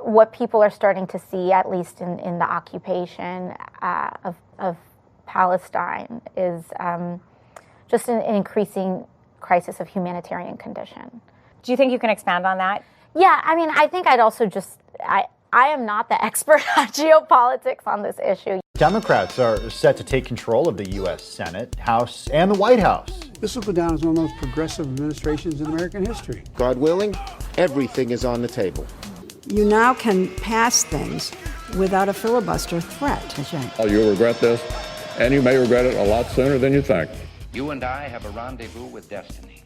what people are starting to see, at least in the occupation of Palestine, is just an increasing crisis of humanitarian condition. Do you think you can expand on that? Yeah, I mean, I think I'd also just, I am not the expert on geopolitics on this issue. Democrats are set to take control of the U.S. Senate, House, and the White House. This will go down as one of the most progressive administrations in American history. God willing, everything is on the table. You now can pass things without a filibuster threat. That's right. Oh, you'll regret this, and you may regret it a lot sooner than you think. You and I have a rendezvous with destiny.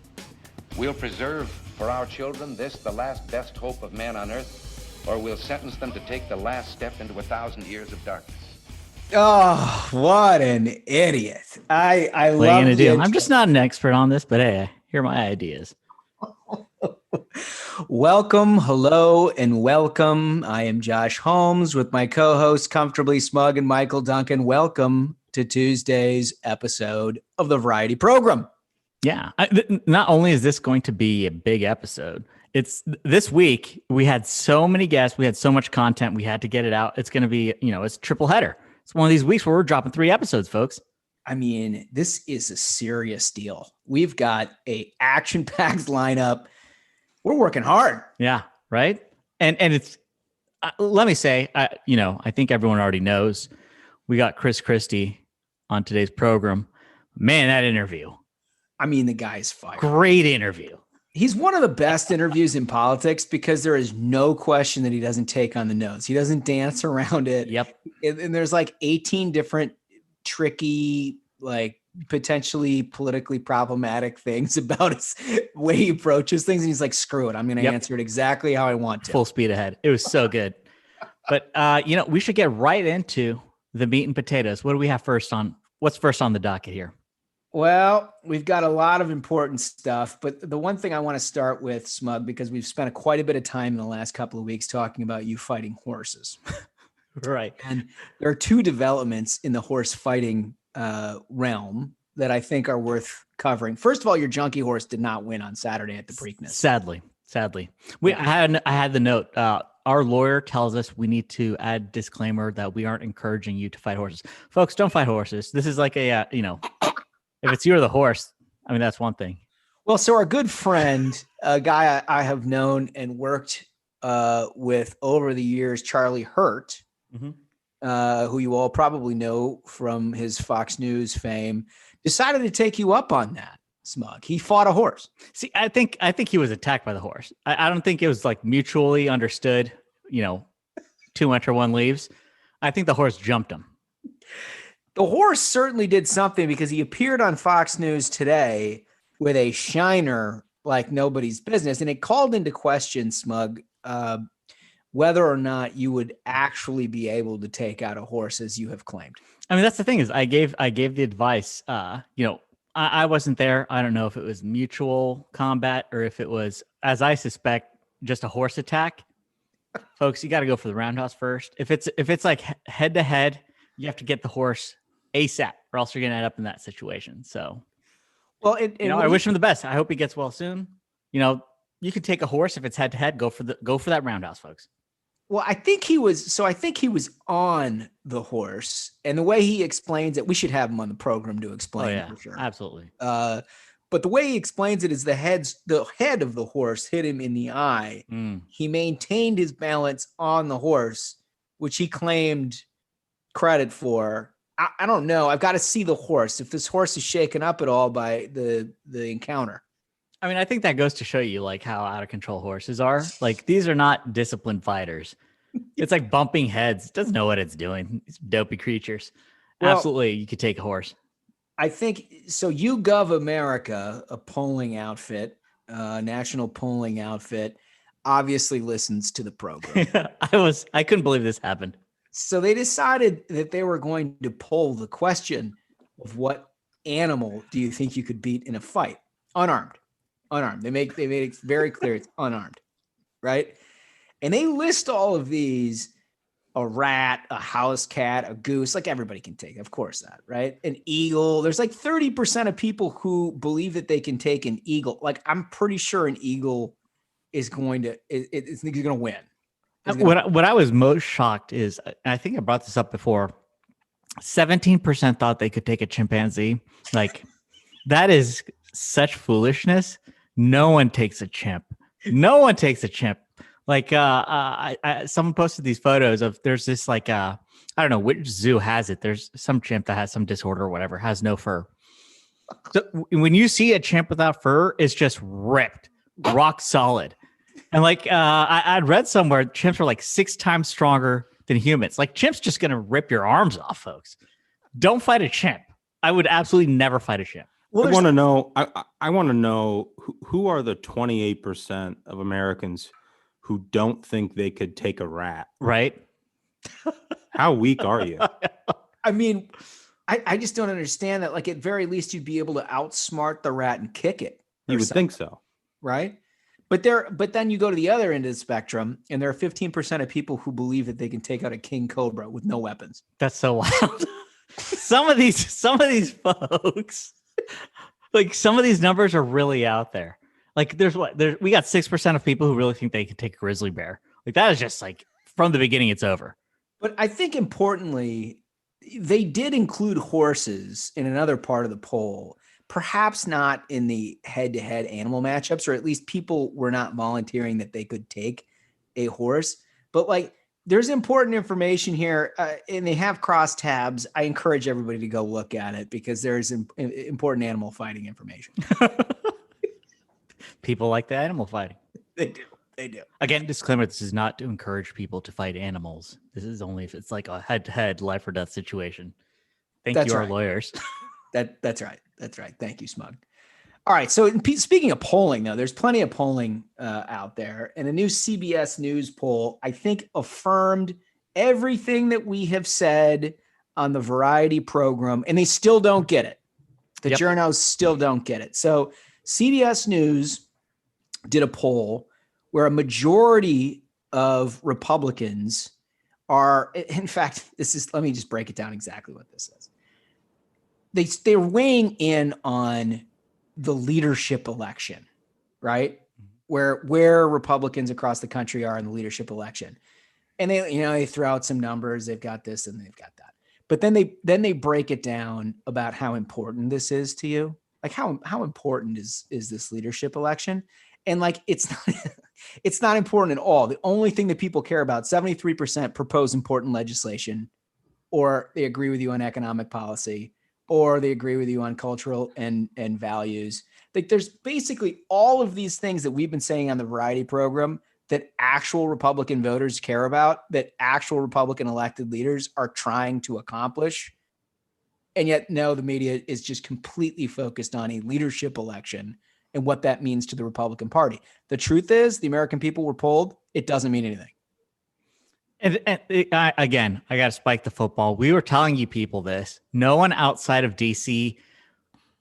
We'll preserve for our children this, the last best hope of man on earth, or we'll sentence them to take the last step into 1,000 years of darkness. Oh, what an idiot. I what love are you the gonna do? I'm just not an expert on this, but hey, here are my ideas. Welcome, hello, and welcome. I am Josh Holmes with my co-hosts Comfortably Smug and Michael Duncan. Welcome to Tuesday's episode of the Variety Program. Yeah, not only is this going to be a big episode, it's this week we had so many guests, we had so much content, we had to get it out. It's going to be, it's a triple header. It's one of these weeks where we're dropping 3 episodes, folks. I mean, this is a serious deal. We've got a action-packed lineup. We're working hard. Yeah, right? And it's, let me say, I think everyone already knows we got Christie on today's program. Man, that interview. I mean, the guy's fired. Great interview. He's one of the best interviews in politics because there is no question that he doesn't take on the nose. He doesn't dance around it. Yep. And there's like 18 different tricky, like potentially politically problematic things about his way he approaches things. And he's like, screw it. I'm going to answer it exactly how I want to. Full speed ahead. It was so good. But, we should get right into the meat and potatoes. What do we have what's first on the docket here? Well, we've got a lot of important stuff, but the one thing I want to start with, Smug, because we've spent quite a bit of time in the last couple of weeks talking about you fighting horses. Right. And there are 2 developments in the horse fighting realm that I think are worth covering. First of all, your junkie horse did not win on Saturday at the Preakness. Sadly. I had the note. Our lawyer tells us we need to add disclaimer that we aren't encouraging you to fight horses. Folks, don't fight horses. This is like a, if it's you or the horse, I mean, that's one thing. Well, so our good friend, a guy I have known and worked with over the years, Charlie Hurt, who you all probably know from his Fox News fame, decided to take you up on that, Smug. He fought a horse. See, I think he was attacked by the horse. I don't think it was like mutually understood, 2 enter, 1 leaves. I think the horse jumped him. The horse certainly did something because he appeared on Fox News today with a shiner like nobody's business. And it called into question, Smug, whether or not you would actually be able to take out a horse as you have claimed. I mean, that's the thing is I gave the advice, I wasn't there. I don't know if it was mutual combat or if it was, as I suspect, just a horse attack. Folks, you got to go for the roundhouse first. If it's like head to head, you have to get the horse ASAP, or else you're going to end up in that situation. So, well, I wish him the best. I hope he gets well soon. You could take a horse if it's head to head. Go for that roundhouse, folks. Well, I think he was on the horse, and the way he explains it, we should have him on the program to explain it for sure. Absolutely. But the way he explains it is the head of the horse hit him in the eye. He maintained his balance on the horse, which he claimed credit for. I don't know. I've got to see the horse. If this horse is shaken up at all by the encounter. I mean, I think that goes to show you like how out of control horses are. Like these are not disciplined fighters. It's like bumping heads. It doesn't know what it's doing. These dopey creatures. Well, absolutely, you could take a horse. I think so. YouGov America, a polling outfit, national polling outfit, obviously listens to the program. I couldn't believe this happened. So they decided that they were going to poll the question of what animal do you think you could beat in a fight? Unarmed. They made it very clear it's unarmed, right? And they list all of these: a rat, a house cat, a goose, like everybody can take, of course, that, right? An eagle. There's like 30% of people who believe that they can take an eagle. Like I'm pretty sure an eagle is going to win. What I was most shocked is, I think I brought this up before, 17% thought they could take a chimpanzee. Like, that is such foolishness. No one takes a chimp. No one takes a chimp. Like, someone posted these photos of, there's this like, I don't know which zoo has it. There's some chimp that has some disorder or whatever, has no fur. So when you see a chimp without fur, it's just ripped, rock solid. And like, I'd read somewhere chimps are like 6 times stronger than humans. Like, chimps just going to rip your arms off, folks. Don't fight a chimp. I would absolutely never fight a chimp. Well, I want to know. I want to know who are the 28% of Americans who don't think they could take a rat. Right? How weak are you? I mean, I just don't understand that. Like, at very least, you'd be able to outsmart the rat and kick it. You would think so, right? But then you go to the other end of the spectrum, and there are 15% of people who believe that they can take out a king cobra with no weapons. That's so wild. some of these folks, like, some of these numbers are really out there. Like, we got 6% of people who really think they can take a grizzly bear. Like, that is just like, from the beginning, it's over. But I think importantly, they did include horses in another part of the poll. Perhaps not in the head-to-head animal matchups, or at least people were not volunteering that they could take a horse. But like, there's important information here, and they have cross tabs. I encourage everybody to go look at it because there's important animal fighting information. People like the animal fighting. They do. They do. Again, disclaimer: this is not to encourage people to fight animals. This is only if it's like a head-to-head, life or death situation. Thank you, our lawyers. That's right. That's right. Thank you, Smug. All right. So speaking of polling, though, there's plenty of polling out there. And a new CBS News poll, I think, affirmed everything that we have said on the Variety program, and they still don't get it. The journos still don't get it. So CBS News did a poll where a majority of Republicans are, in fact, let me just break it down exactly what this is. They're weighing in on the leadership election, right? Where Republicans across the country are in the leadership election. And they throw out some numbers, they've got this and they've got that. But then they break it down about how important this is to you. Like, how important is this leadership election? And like, it's not important at all. The only thing that people care about, 73% propose important legislation, or they agree with you on economic policy, or they agree with you on cultural and values. Like, there's basically all of these things that we've been saying on the Variety program that actual Republican voters care about, that actual Republican elected leaders are trying to accomplish. And yet, no, the media is just completely focused on a leadership election and what that means to the Republican Party. The truth is, the American people were polled. It doesn't mean anything. Again, I got to spike the football. We were telling you people this. No one outside of DC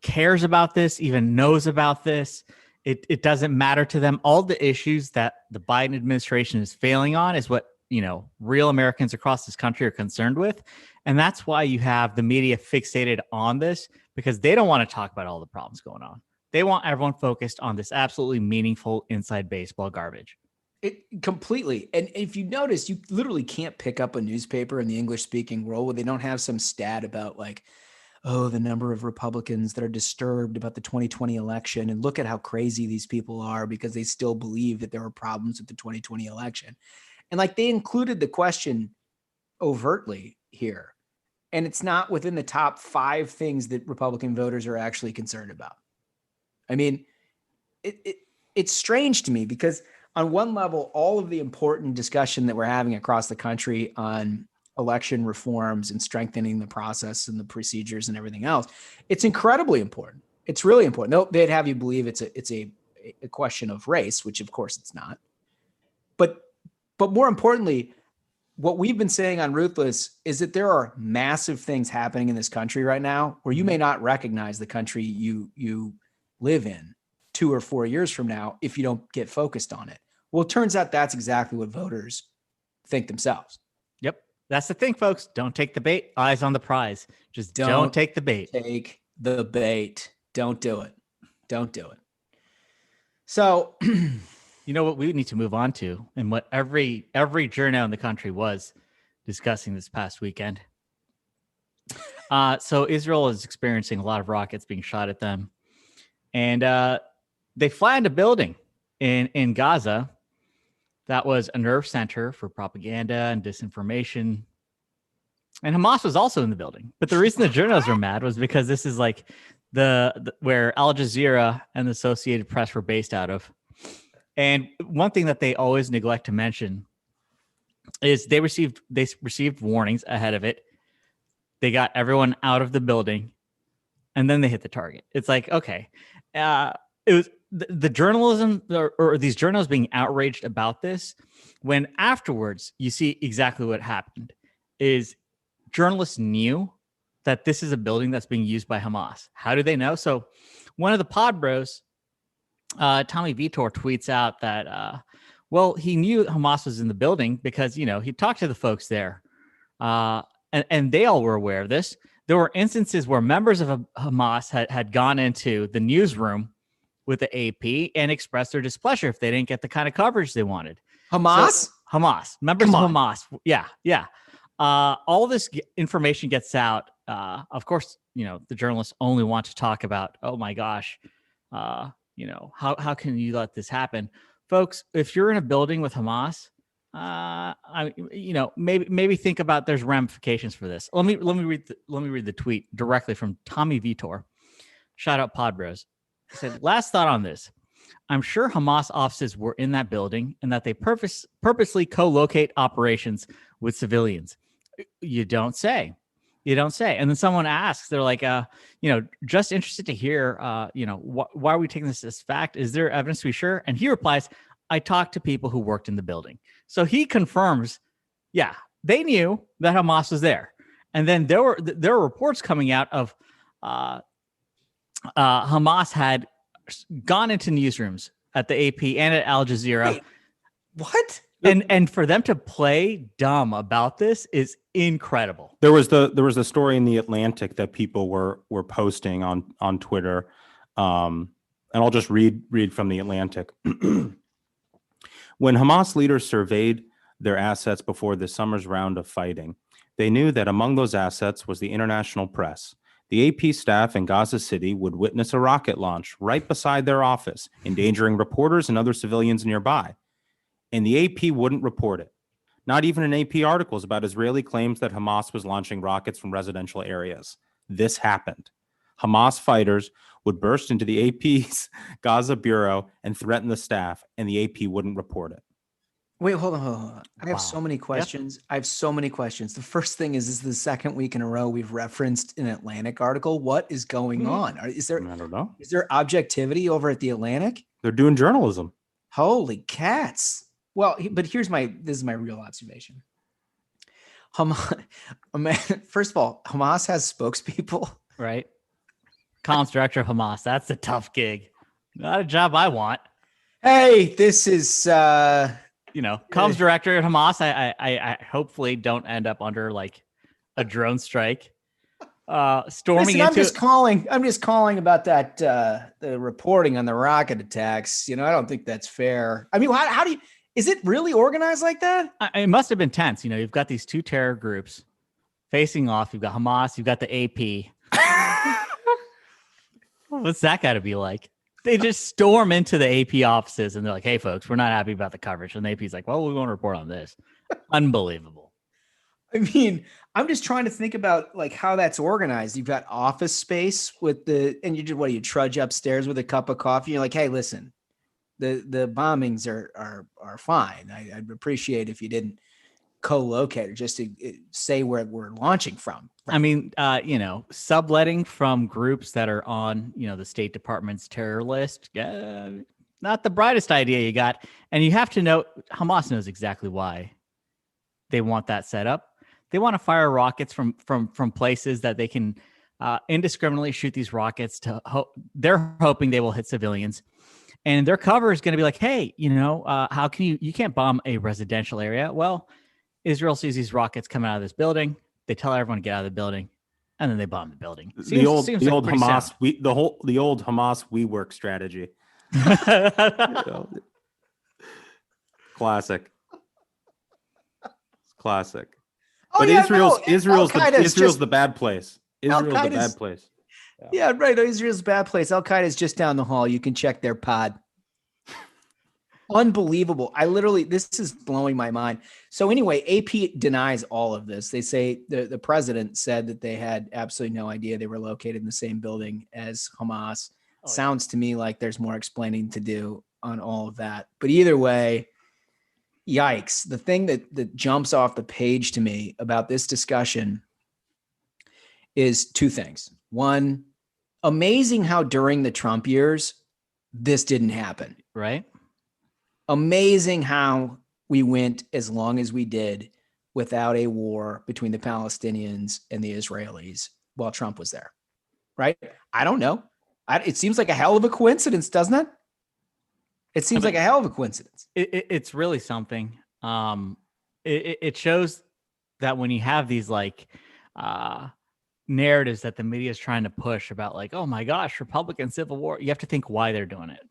cares about this, even knows about this. It doesn't matter to them. All the issues that the Biden administration is failing on is what, real Americans across this country are concerned with. And that's why you have the media fixated on this, because they don't want to talk about all the problems going on. They want everyone focused on this absolutely meaningful inside baseball garbage. It completely. And if you notice, you literally can't pick up a newspaper in the English speaking world where they don't have some stat about like, oh, the number of Republicans that are disturbed about the 2020 election. And look at how crazy these people are because they still believe that there were problems with the 2020 election. And like, they included the question overtly here. And it's not within the top 5 things that Republican voters are actually concerned about. I mean, it's strange to me because on one level, all of the important discussion that we're having across the country on election reforms and strengthening the process and the procedures and everything else, it's incredibly important. It's really important. They'd have you believe it's a question of race, which of course it's not. But more importantly, what we've been saying on Ruthless is that there are massive things happening in this country right now where you may not recognize the country you live in 2 or 4 years from now if you don't get focused on it. Well, it turns out that's exactly what voters think themselves. Yep. That's the thing, folks. Don't take the bait. Eyes on the prize. Just don't take the bait. Take the bait. Don't do it. Don't do it. So You know what we need to move on to, and what every journo in the country was discussing this past weekend. So Israel is experiencing a lot of rockets being shot at them, and they flattened a building in Gaza that was a nerve center for propaganda and disinformation. And Hamas was also in the building. But the reason the journalists were mad was because this is like the where Al Jazeera and the Associated Press were based out of. And one thing that they always neglect to mention is they received warnings ahead of it. They got everyone out of the building, and then they hit the target. It's like, okay, it was the journalism or these journalists being outraged about this, when afterwards you see exactly what happened is journalists knew that this is a building that's being used by Hamas. How do they know? So one of the pod bros, Tommy Vitor, tweets out that, well, he knew Hamas was in the building because, you know, he talked to the folks there. And they all were aware of this. There were instances where members of Hamas had gone into the newsroom with the AP and expressed their displeasure if they didn't get the kind of coverage they wanted. Hamas? Hamas. Members of Hamas. Yeah, yeah. All this information gets out. Of course, you know, the journalists only want to talk about, oh my gosh, you know, how can you let this happen? Folks, if you're in a building with Hamas, you know, maybe think about there's ramifications for this. Let me read the tweet directly from Tommy Vitor. Shout out Pod Bros. He said, last thought on this. I'm sure Hamas offices were in that building and that they purposely co-locate operations with civilians. You don't say. You don't say. And then someone asks, they're like, you know, just interested to hear, you know, why are we taking this as fact? Is there evidence to be sure? And he replies, I talked to people who worked in the building. So he confirms, yeah, they knew that Hamas was there. And then there were reports coming out of Hamas had gone into newsrooms at the AP and at Al Jazeera. Wait, what? And for them to play dumb about this is incredible. There was a story in the Atlantic that people were posting on Twitter, and I'll just read from the Atlantic. When Hamas leaders surveyed their assets before this summer's round of fighting, they knew that among those assets was the international press. The AP staff in Gaza City would witness a rocket launch right beside their office, endangering reporters and other civilians nearby. And the AP wouldn't report it. Not even in AP articles about Israeli claims that Hamas was launching rockets from residential areas. This happened. Hamas fighters would burst into the AP's Gaza bureau and threaten the staff, and the AP wouldn't report it. Wait, hold on. I have so many questions. Yep. I have so many questions. The first thing is, this is the second week in a row we've referenced an Atlantic article. What is going on? Is there? I don't know. Is there objectivity over at the Atlantic? They're doing journalism. Holy cats. Well, but this is my real observation. First of all, Hamas has spokespeople. Right. Comms director of Hamas. That's a tough gig. Not a job I want. Hey, this is you know, comms director at Hamas. I hopefully don't end up under like a drone strike. Storming into. I'm just calling about that the reporting on the rocket attacks. You know, I don't think that's fair. I mean, how do you? Is it really organized like that? It must have been tense. You know, you've got these two terror groups facing off. You've got Hamas. You've got the AP. What's that got to be like? They just storm into the AP offices and they're like, hey, folks, we're not happy about the coverage. And the AP's like, well, we're going to report on this. Unbelievable. I mean, I'm just trying to think about like how that's organized. You've got office space and you trudge upstairs with a cup of coffee. You're like, hey, listen, the bombings are fine. I'd appreciate if you didn't co-locate or just to say where we're launching from. I mean, you know, subletting from groups that are on, you know, the State Department's terror list, not the brightest idea you got. And you have to know, Hamas knows exactly why they want that set up. They want to fire rockets from places that they can indiscriminately shoot these rockets they're hoping they will hit civilians. And their cover is going to be like, hey, you know, how can you can't bomb a residential area? Well, Israel sees these rockets coming out of this building. They tell everyone to get out of the building, and then they bomb the building. The old Hamas WeWork strategy. classic. It's classic. Oh, But yeah, Israel's the bad place. Israel's the Al-Qaeda's- bad place. Yeah, right. Israel's a bad place. Al Qaeda is just down the hall. You can check their pod. Unbelievable. This is blowing my mind. So anyway, AP denies all of this. They say the president said that they had absolutely no idea they were located in the same building as Hamas. Sounds to me like there's more explaining to do on all of that. But either way, yikes. The thing that jumps off the page to me about this discussion is two things. One, amazing how during the Trump years, this didn't happen. Right? Amazing how we went as long as we did without a war between the Palestinians and the Israelis while Trump was there. Right? I don't know. It seems like a hell of a coincidence, doesn't it? It seems like a hell of a coincidence. It's really something. It shows that when you have these narratives that the media is trying to push about oh my gosh, Republican Civil War, you have to think why they're doing it.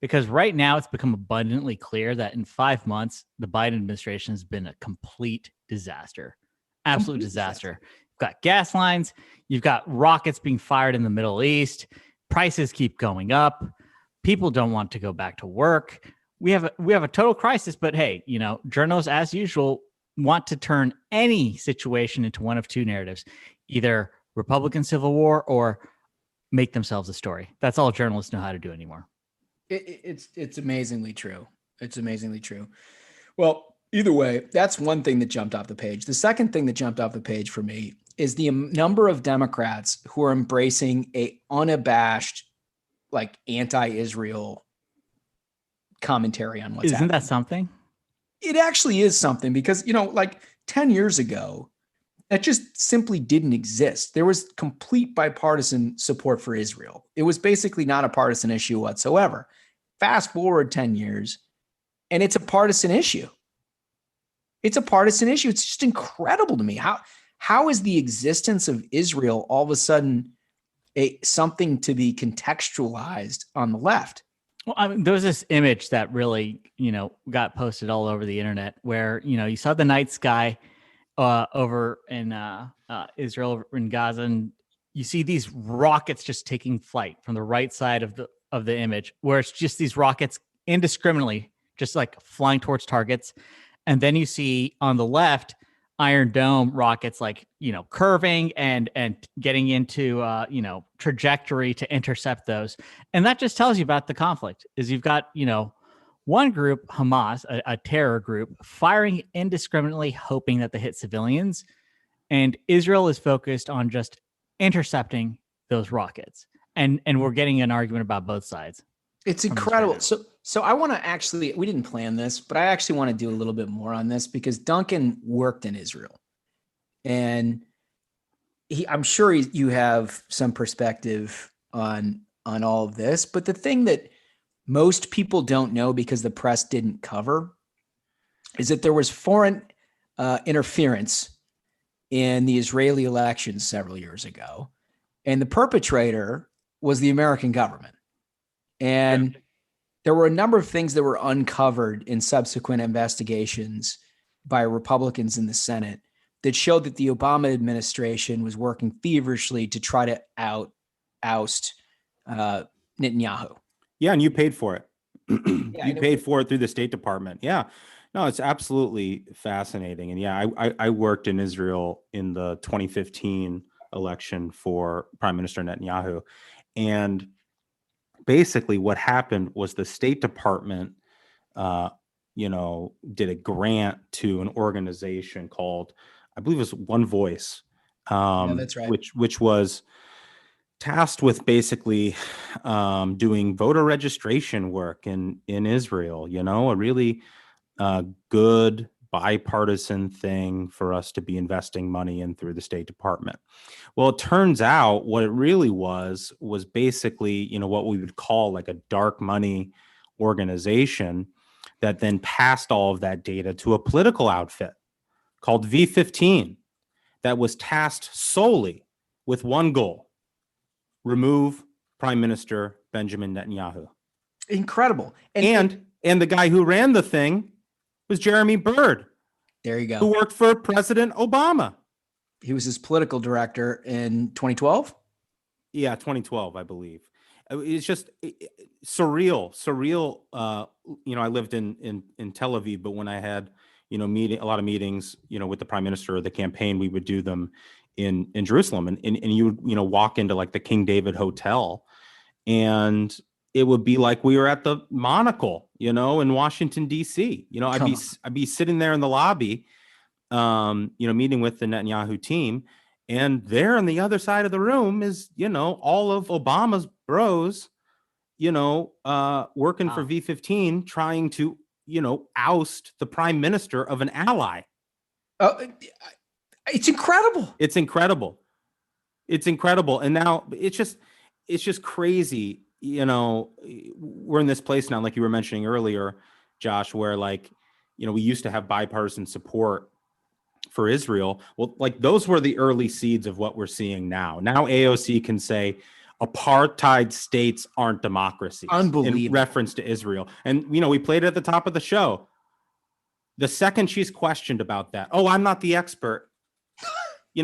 Because right now it's become abundantly clear that in 5 months, the Biden administration has been a complete disaster. Absolute disaster. You've got gas lines. You've got rockets being fired in the Middle East. Prices keep going up. People don't want to go back to work. We have a total crisis, but hey, journalists as usual want to turn any situation into one of two narratives, either Republican Civil War or make themselves a story. That's all journalists know how to do anymore. It's amazingly true. It's amazingly true. Well, either way, that's one thing that jumped off the page. The second thing that jumped off the page for me is the number of Democrats who are embracing a unabashed, anti-Israel commentary on what's happening. Isn't that something? It actually is something because, 10 years ago, that just simply didn't exist. There was complete bipartisan support for Israel. It was basically not a partisan issue whatsoever. Fast forward 10 years, and it's a partisan issue. It's a partisan issue. It's just incredible to me. How is the existence of Israel all of a sudden something to be contextualized on the left? Well, there was this image that really, got posted all over the internet where, you saw the night sky over in Israel, in Gaza, and you see these rockets just taking flight from the right side of the image, where it's just these rockets indiscriminately just flying towards targets. And then you see on the left Iron Dome rockets curving and getting into trajectory to intercept those. And that just tells you about the conflict. Is you've got one group, Hamas, a terror group, firing indiscriminately, hoping that they hit civilians, and Israel is focused on just intercepting those rockets. And we're getting an argument about both sides. It's incredible. So I want to we didn't plan this, but I actually want to do a little bit more on this because Duncan worked in Israel, and I'm sure you have some perspective on all of this. But the thing that most people don't know because the press didn't cover is that there was foreign interference in the Israeli elections several years ago, and the perpetrator was the American government. And there were a number of things that were uncovered in subsequent investigations by Republicans in the Senate that showed that the Obama administration was working feverishly to try to oust Netanyahu. Yeah, and you paid for it. You paid for it through the State Department. Yeah. No, it's absolutely fascinating. And yeah, I worked in Israel in the 2015 election for Prime Minister Netanyahu. And basically what happened was the State Department, did a grant to an organization called, I believe it was One Voice. That's right. Which was tasked with basically doing voter registration work in Israel, a really good bipartisan thing for us to be investing money in through the State Department. Well, it turns out what it really was basically, what we would call a dark money organization that then passed all of that data to a political outfit called V15 that was tasked solely with one goal: remove Prime Minister Benjamin Netanyahu. Incredible. And the guy who ran the thing was Jeremy Bird, There you who go. worked for President Obama. He was his political director in 2012. Yeah, 2012, I believe. It's just surreal. I lived in Tel Aviv, but when I had, a lot of meetings, with the prime minister or the campaign, we would do them in Jerusalem, and you would, walk into like the King David Hotel, and it would be like we were at the Monocle, in Washington, D.C. I'd be sitting there in the lobby, meeting with the Netanyahu team. And there on the other side of the room is, all of Obama's bros, working for V15, trying to, oust the prime minister of an ally. It's incredible. It's incredible. It's incredible. And now it's just crazy. We're in this place now, like you were mentioning earlier, Josh, where we used to have bipartisan support for Israel. Well, those were the early seeds of what we're seeing now. Now AOC can say apartheid states aren't democracies. Unbelievable. In reference to Israel. And, we played it at the top of the show. The second she's questioned about that, oh, I'm not the expert.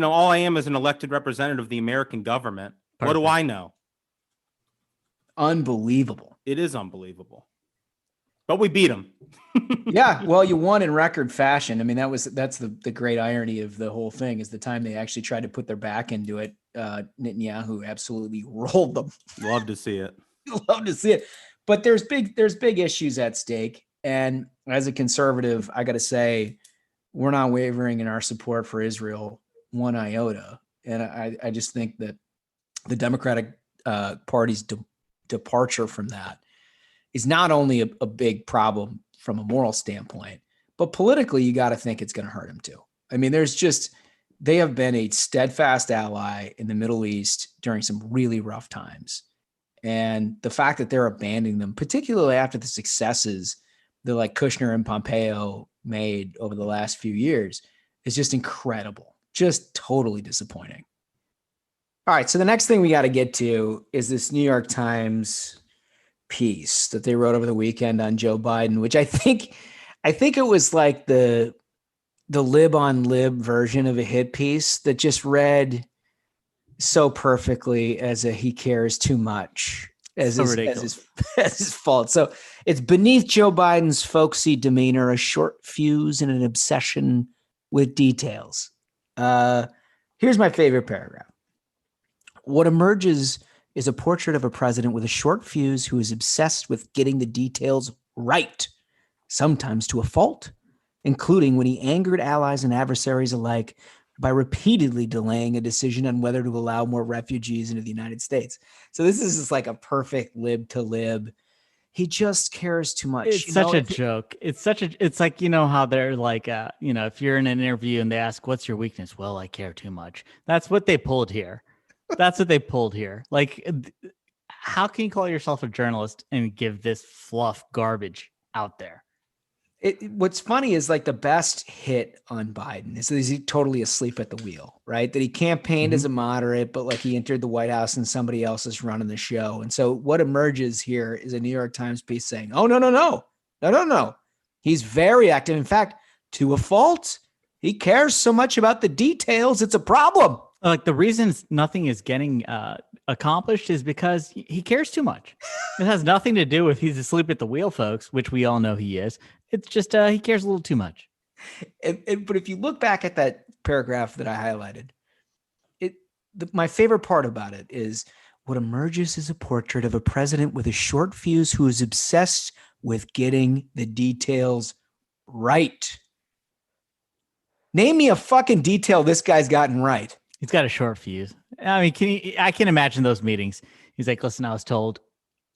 All I am is an elected representative of the American government. Perfect. What do I know? Unbelievable. It is unbelievable. But we beat them. Yeah, well, you won in record fashion. I mean, that's the great irony of the whole thing is the time they actually tried to put their back into it. Netanyahu absolutely rolled them. Love to see it. Love to see it. But there's big issues at stake. And as a conservative, I got to say, we're not wavering in our support for Israel one iota. And I just think that the Democratic Party's departure from that is not only a big problem from a moral standpoint, but politically, you got to think it's going to hurt him too. I mean, they have been a steadfast ally in the Middle East during some really rough times. And the fact that they're abandoning them, particularly after the successes that Kushner and Pompeo made over the last few years, is just incredible. Just totally disappointing. All right. So the next thing we got to get to is this New York Times piece that they wrote over the weekend on Joe Biden, which I think it was like the lib on lib version of a hit piece that just read so perfectly as a he cares too much as his fault. So it's beneath Joe Biden's folksy demeanor, a short fuse and an obsession with details. Here's my favorite paragraph. What emerges is a portrait of a president with a short fuse who is obsessed with getting the details right, sometimes to a fault, including when he angered allies and adversaries alike by repeatedly delaying a decision on whether to allow more refugees into the United States. So this is just like a perfect lib to lib. He just cares too much. It's such a joke. It's like, how they're like, if you're in an interview and they ask, what's your weakness? Well, I care too much. That's what they pulled here. That's what they pulled here. Like, how can you call yourself a journalist and give this fluff garbage out there? What's funny is the best hit on Biden is that he's totally asleep at the wheel, right? That he campaigned as a moderate, but he entered the White House and somebody else is running the show. And so what emerges here is a New York Times piece saying, oh, no. He's very active. In fact, to a fault, he cares so much about the details. It's a problem. The reason nothing is getting accomplished is because he cares too much. It has nothing to do with he's asleep at the wheel, folks, which we all know he is. It's just he cares a little too much. But if you look back at that paragraph that I highlighted, my favorite part about it is what emerges is a portrait of a president with a short fuse who is obsessed with getting the details right. Name me a fucking detail this guy's gotten right. He's got a short fuse. I mean, I can imagine those meetings. He's like, listen, I was told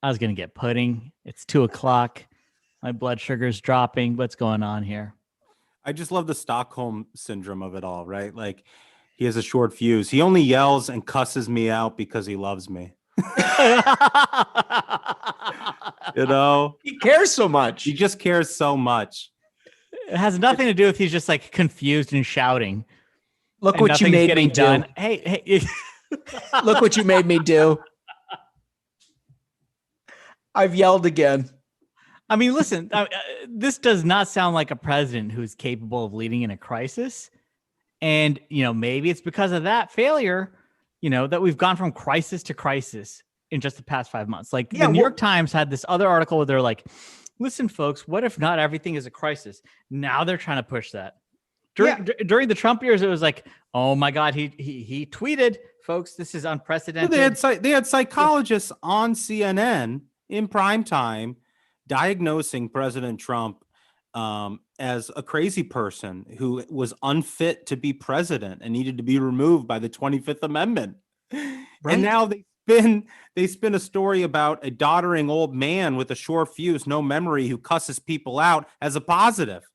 I was going to get pudding. It's 2:00. My blood sugar's dropping. What's going on here? I just love the Stockholm syndrome of it all, right? He has a short fuse. He only yells and cusses me out because he loves me. He cares so much. He just cares so much. It has nothing to do with he's just confused and shouting. Look what you made me do. Hey. Look what you made me do. I've yelled again. I mean, listen, this does not sound like a president who's capable of leading in a crisis. And, maybe it's because of that failure, that we've gone from crisis to crisis in just the past 5 months. Like the New York Times had this other article where they're like, listen, folks, what if not everything is a crisis? Now they're trying to push that. During the Trump years, it was like, oh my God, he tweeted, folks, this is unprecedented. They had psychologists on CNN in prime time diagnosing President Trump as a crazy person who was unfit to be president and needed to be removed by the 25th Amendment. Right? And now they spin a story about a doddering old man with a short fuse, no memory, who cusses people out as a positive.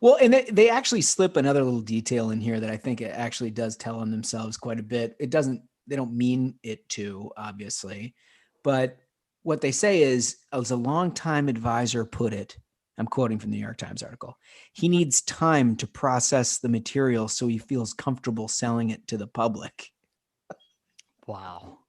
Well, and they actually slip another little detail in here that I think it actually does tell on themselves quite a bit. They don't mean it to, obviously, but what they say is, as a longtime advisor put it, I'm quoting from the New York Times article, he needs time to process the material so he feels comfortable selling it to the public. Wow.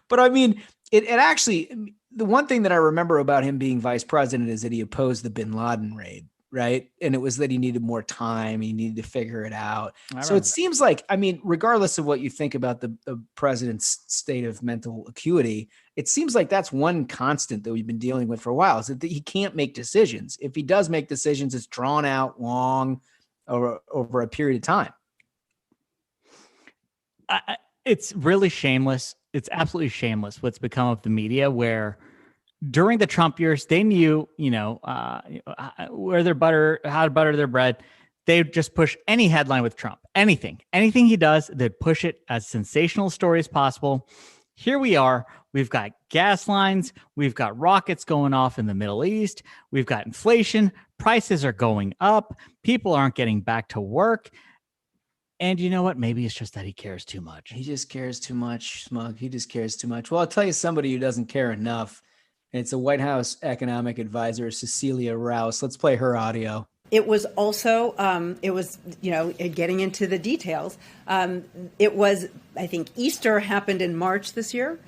But I mean, it actually, the one thing that I remember about him being vice president is that he opposed the bin Laden raid, right? And it was that he needed more time. He needed to figure it out. So it seems like, I mean, regardless of what you think about the president's state of mental acuity, it seems like that's one constant that we've been dealing with for a while, is that he can't make decisions. If he does make decisions, it's drawn out long over a period of time. It's really shameless. It's absolutely shameless what's become of the media, where during the Trump years, they knew, where their butter, how to butter their bread. They'd just push any headline with Trump, anything he does, they'd push it as sensational a story as possible. Here we are. We've got gas lines. We've got rockets going off in the Middle East. We've got inflation. Prices are going up. People aren't getting back to work. And you know what? Maybe it's just that he cares too much. He just cares too much, Smug. He just cares too much. Well, I'll tell you somebody who doesn't care enough. It's a White House economic advisor, Cecilia Rouse. Let's play her audio. It was also, getting into the details. It was, I think, Easter happened in March this year.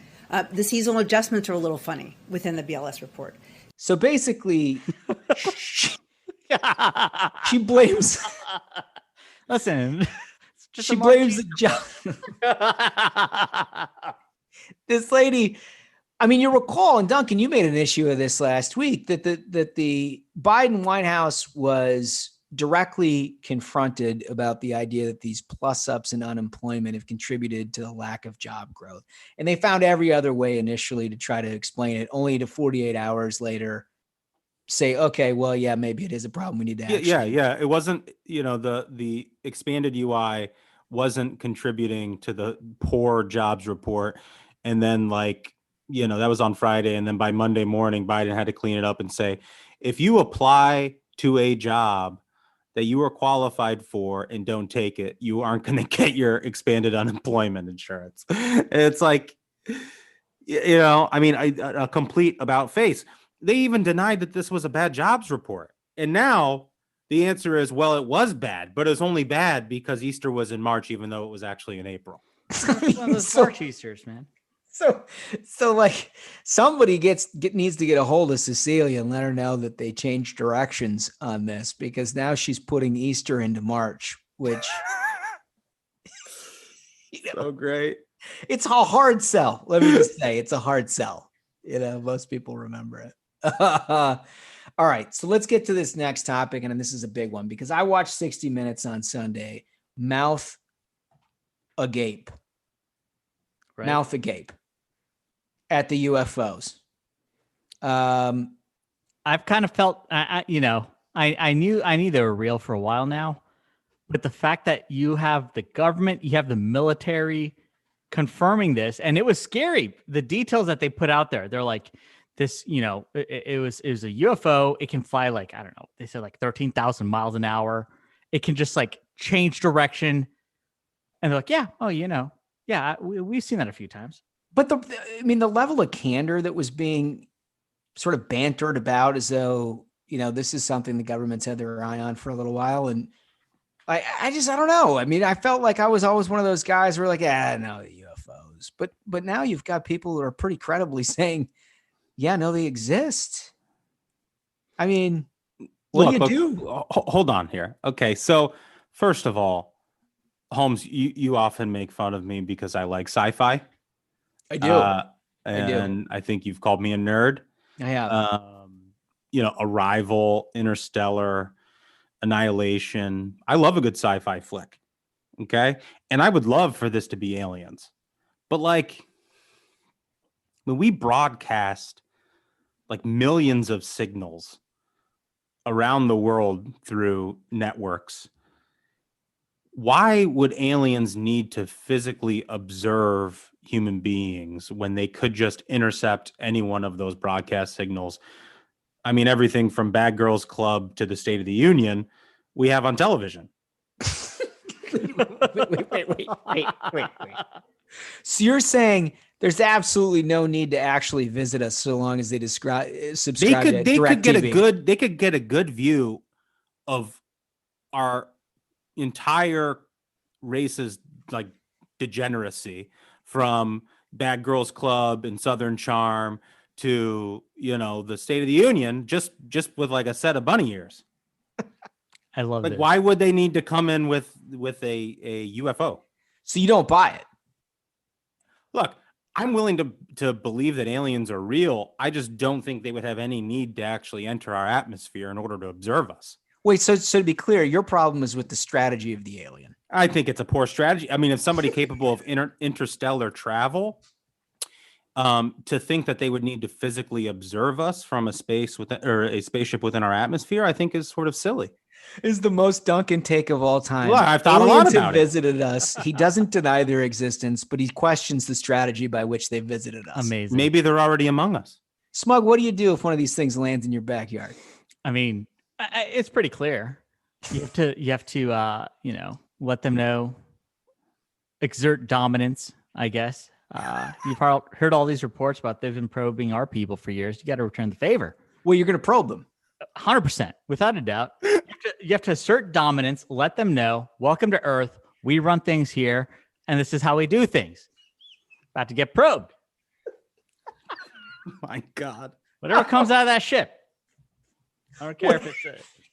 The seasonal adjustments are a little funny within the BLS report. So basically, she blames. Listen, she blames the job. This lady. I mean, you recall, and Duncan, you made an issue of this last week, that the Biden White House was directly confronted about the idea that these plus-ups in unemployment have contributed to the lack of job growth. And they found every other way initially to try to explain it, only to 48 hours later say, okay, well, yeah, maybe it is a problem. We need to action. Yeah. It wasn't, the expanded UI wasn't contributing to the poor jobs report. And then that was on Friday. And then by Monday morning, Biden had to clean it up and say, if you apply to a job that you are qualified for and don't take it, you aren't going to get your expanded unemployment insurance. It's like, a complete about face. They even denied that this was a bad jobs report. And now the answer is, well, it was bad, but it was only bad because Easter was in March, even though it was actually in April. One of those March Easters, man. So like somebody needs to get a hold of Cecilia and let her know that they changed directions on this, because now she's putting Easter into March, which so great. It's a hard sell. Let me just say, it's a hard sell. Most people remember it. All right, so let's get to this next topic, and this is a big one because I watched 60 Minutes on Sunday. Mouth agape. Right. Mouth agape at the UFOs. I've kind of felt, I knew they were real for a while now, but the fact that you have the government, you have the military confirming this, and it was scary. The details that they put out there, they're like, this, it was a UFO. It can fly they said 13,000 miles an hour. It can just change direction. And they're like, yeah, yeah, we've seen that a few times. But the level of candor that was being sort of bantered about as though, this is something the government's had their eye on for a little while. And I don't know. I felt like I was always one of those guys who were like, no, the UFOs. But now you've got people who are pretty credibly saying, yeah, no, they exist. I mean, what do you do? Hold on here. Okay, so first of all, Holmes, you often make fun of me because I like sci-fi. I do. And I think you've called me a nerd. I have. Arrival, Interstellar, Annihilation. I love a good sci-fi flick. Okay. And I would love for this to be aliens. But like, when we broadcast like millions of signals around the world through networks, why would aliens need to physically observe human beings when they could just intercept any one of those broadcast signals? I mean, everything from Bad Girls Club to the State of the Union, we have on television. Wait. So you're saying there's absolutely no need to actually visit us so long as they subscribe to DirecTV. They could get a good view of our entire race's like degeneracy, from Bad Girls Club and Southern Charm to, the State of the Union, just with like a set of bunny ears. I love it. Why would they need to come in with a UFO? So you don't buy it? Look, I'm willing to believe that aliens are real. I just don't think they would have any need to actually enter our atmosphere in order to observe us. Wait, so to be clear, your problem is with the strategy of the alien. I think it's a poor strategy. I mean, if somebody capable of interstellar travel, to think that they would need to physically observe us from a spaceship within our atmosphere, I think is sort of silly. Is the most Duncan take of all time. Well, I've thought a lot about it. Visited us. He doesn't deny their existence, but he questions the strategy by which they visited us. Amazing. Maybe they're already among us. Smug, what do you do if one of these things lands in your backyard? I mean, it's pretty clear. You have to let them know, exert dominance, I guess. You've heard all these reports about they've been probing our people for years. You got to return the favor. Well, you're going to probe them. 100%, without a doubt. You have to assert dominance, let them know, welcome to Earth. We run things here, and this is how we do things. About to get probed. My God. Whatever comes out of that ship. I don't care if it's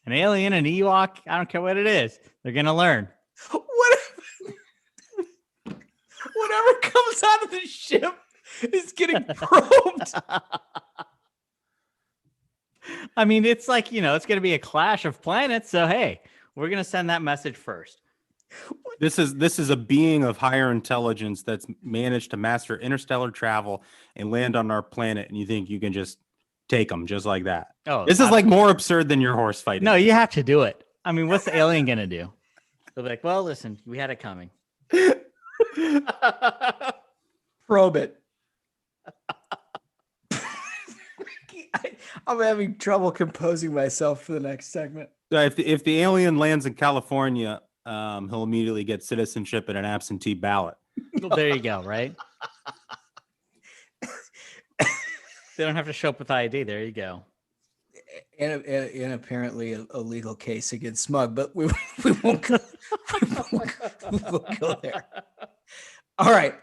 an alien, an Ewok. I don't care what it is. They're going to learn. Whatever comes out of the ship is getting probed. I mean, it's like, it's going to be a clash of planets. So, hey, we're going to send that message first. This is a being of higher intelligence that's managed to master interstellar travel and land on our planet. And you think you can just take them just like that? Oh, this is like more absurd than your horse fighting. No, you have to do it. I mean, what's the alien going to do? They'll be like, well, listen, we had it coming. Probe it. I'm having trouble composing myself for the next segment. If the alien lands in California, he'll immediately get citizenship and an absentee ballot. Well, there you go, right? They don't have to show up with ID. There you go. And apparently a legal case against Smug, but we won't go, we won't go there. All right.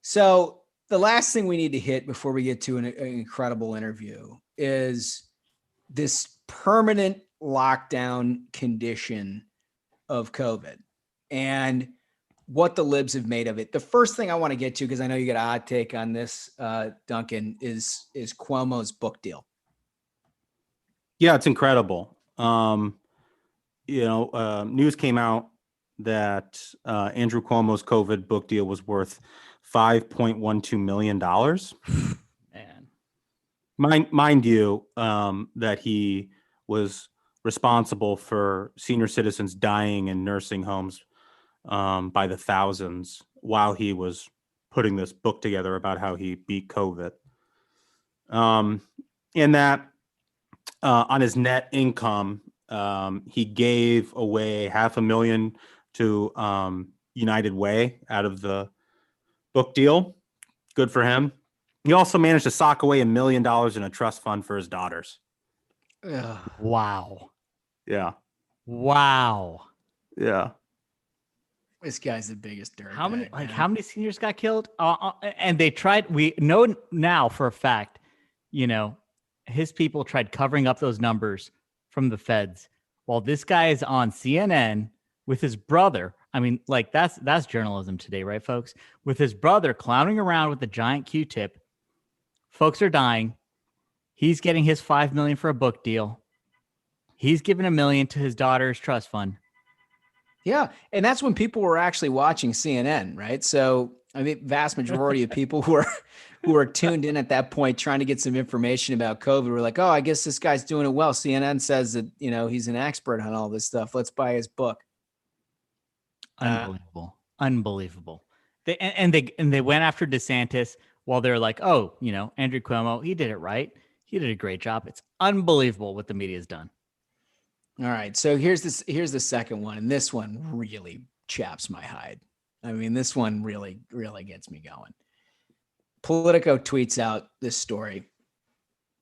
So the last thing we need to hit before we get to an incredible interview is this permanent lockdown condition of COVID and what the libs have made of it. The first thing I want to get to, because I know you got a hot take on this, Duncan, is Cuomo's book deal. Yeah, it's incredible. News came out that Andrew Cuomo's COVID book deal was worth $5.12 million. Man. Mind you, that he was responsible for senior citizens dying in nursing homes by the thousands while he was putting this book together about how he beat COVID. And that on his net income, he gave away $500,000 to United Way out of the book deal. Good for him. He also managed to sock away $1 million in a trust fund for his daughters. Ugh. Wow. Yeah. Wow. Yeah. This guy's the biggest dirt. How many seniors got killed? And they tried. We know now for a fact, his people tried covering up those numbers from the feds while this guy is on CNN with his brother. I mean, like that's journalism today, right, folks? With his brother clowning around with a giant Q-tip. Folks are dying. He's getting his $5 million for a book deal. He's giving $1 million to his daughter's trust fund. Yeah, and that's when people were actually watching CNN, right? So, I mean, vast majority of people who are tuned in at that point trying to get some information about COVID were like, "Oh, I guess this guy's doing it well. CNN says that, he's an expert on all this stuff. Let's buy his book." Unbelievable. They went after DeSantis while they're like, "Oh, Andrew Cuomo, he did it right. He did a great job." It's unbelievable what the media's done. All right. So here's the second one. And this one really chaps my hide. I mean, this one really, really gets me going. Politico tweets out this story.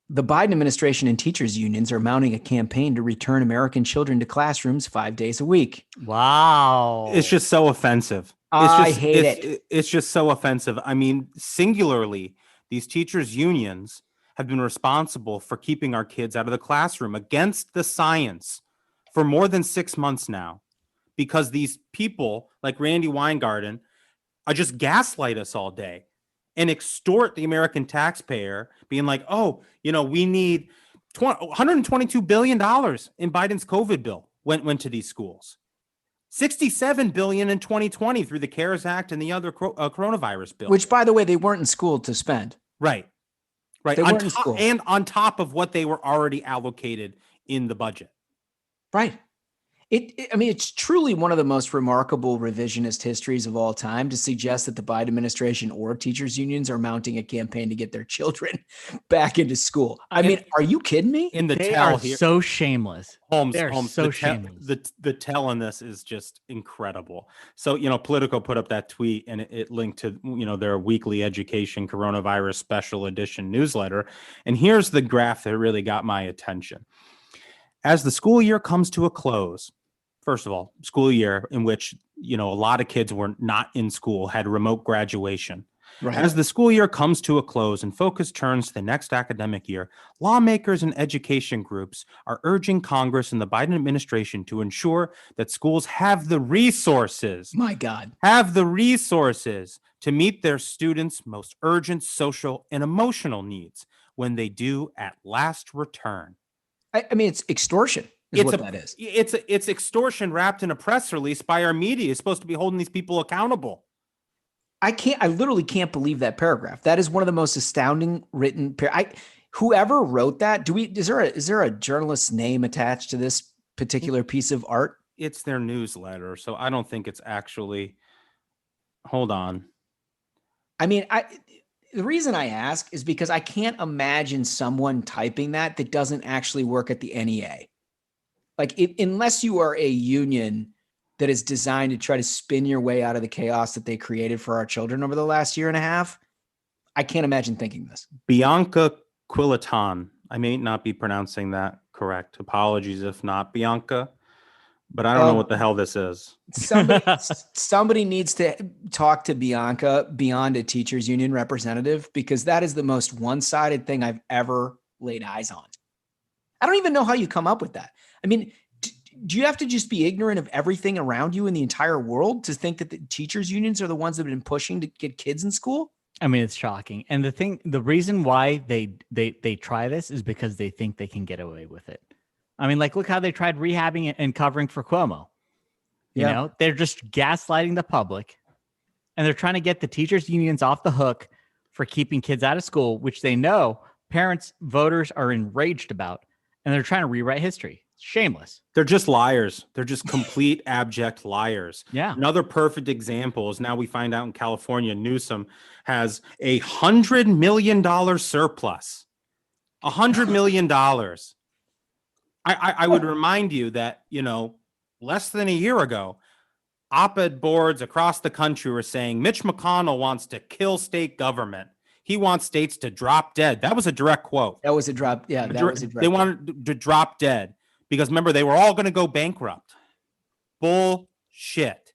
The Biden administration and teachers unions are mounting a campaign to return American children to classrooms 5 days a week. Wow. It's just so offensive. I hate it. It's just so offensive. I mean, singularly, these teachers unions have been responsible for keeping our kids out of the classroom against the science for more than 6 months now, because these people like Randy Weingarten are just gaslight us all day and extort the American taxpayer, being like, "Oh, we need $122 billion in Biden's COVID bill went to these schools. $67 billion in 2020 through the CARES Act and the other coronavirus bill." Which, by the way, they weren't in school to spend. Right. They weren't in school. And on top of what they were already allocated in the budget. Right. It's truly one of the most remarkable revisionist histories of all time to suggest that the Biden administration or teachers unions are mounting a campaign to get their children back into school. I mean, are you kidding me? They are so shameless. Holmes, so shameless. The tell on this is just incredible. So, Politico put up that tweet and it linked to, their weekly education coronavirus special edition newsletter. And here's the graph that really got my attention. As the school year comes to a close, first of all, school year in which, a lot of kids were not in school, had remote graduation. Right. As the school year comes to a close and focus turns to the next academic year, lawmakers and education groups are urging Congress and the Biden administration to ensure that schools have the resources. My God. Have the resources to meet their students' most urgent social and emotional needs when they do at last return. I mean, it's extortion. That is. It's extortion wrapped in a press release by our media. It's supposed to be holding these people accountable. I literally can't believe that paragraph. That is one of the most astounding written. Whoever wrote that, is there a journalist's name attached to this particular piece of art? It's their newsletter, so I don't think it's actually. Hold on. I mean, the reason I ask is because I can't imagine someone typing that doesn't actually work at the NEA. Like, unless you are a union that is designed to try to spin your way out of the chaos that they created for our children over the last year and a half, I can't imagine thinking this. Bianca Quilitan. I may not be pronouncing that correct. Apologies if not, Bianca. But I don't know what the hell this is. Somebody needs to talk to Bianca beyond a teachers union representative, because that is the most one-sided thing I've ever laid eyes on. I don't even know how you come up with that. I mean, do you have to just be ignorant of everything around you in the entire world to think that the teachers unions are the ones that have been pushing to get kids in school? I mean, it's shocking. And the reason why they try this is because they think they can get away with it. I mean, like, look how they tried rehabbing it and covering for Cuomo. You know, they're just gaslighting the public, and they're trying to get the teachers unions off the hook for keeping kids out of school, which they know parents, voters are enraged about, and they're trying to rewrite history. Shameless. They're just liars. They're just complete abject liars. Yeah. Another perfect example is now we find out in California, Newsom has $100 million surplus. $100 million. I would remind you that, less than a year ago, op-ed boards across the country were saying Mitch McConnell wants to kill state government. He wants states to drop dead. That was a direct quote. That was a drop. Yeah, that was a direct. They wanted to drop dead because, remember, they were all going to go bankrupt. Bullshit.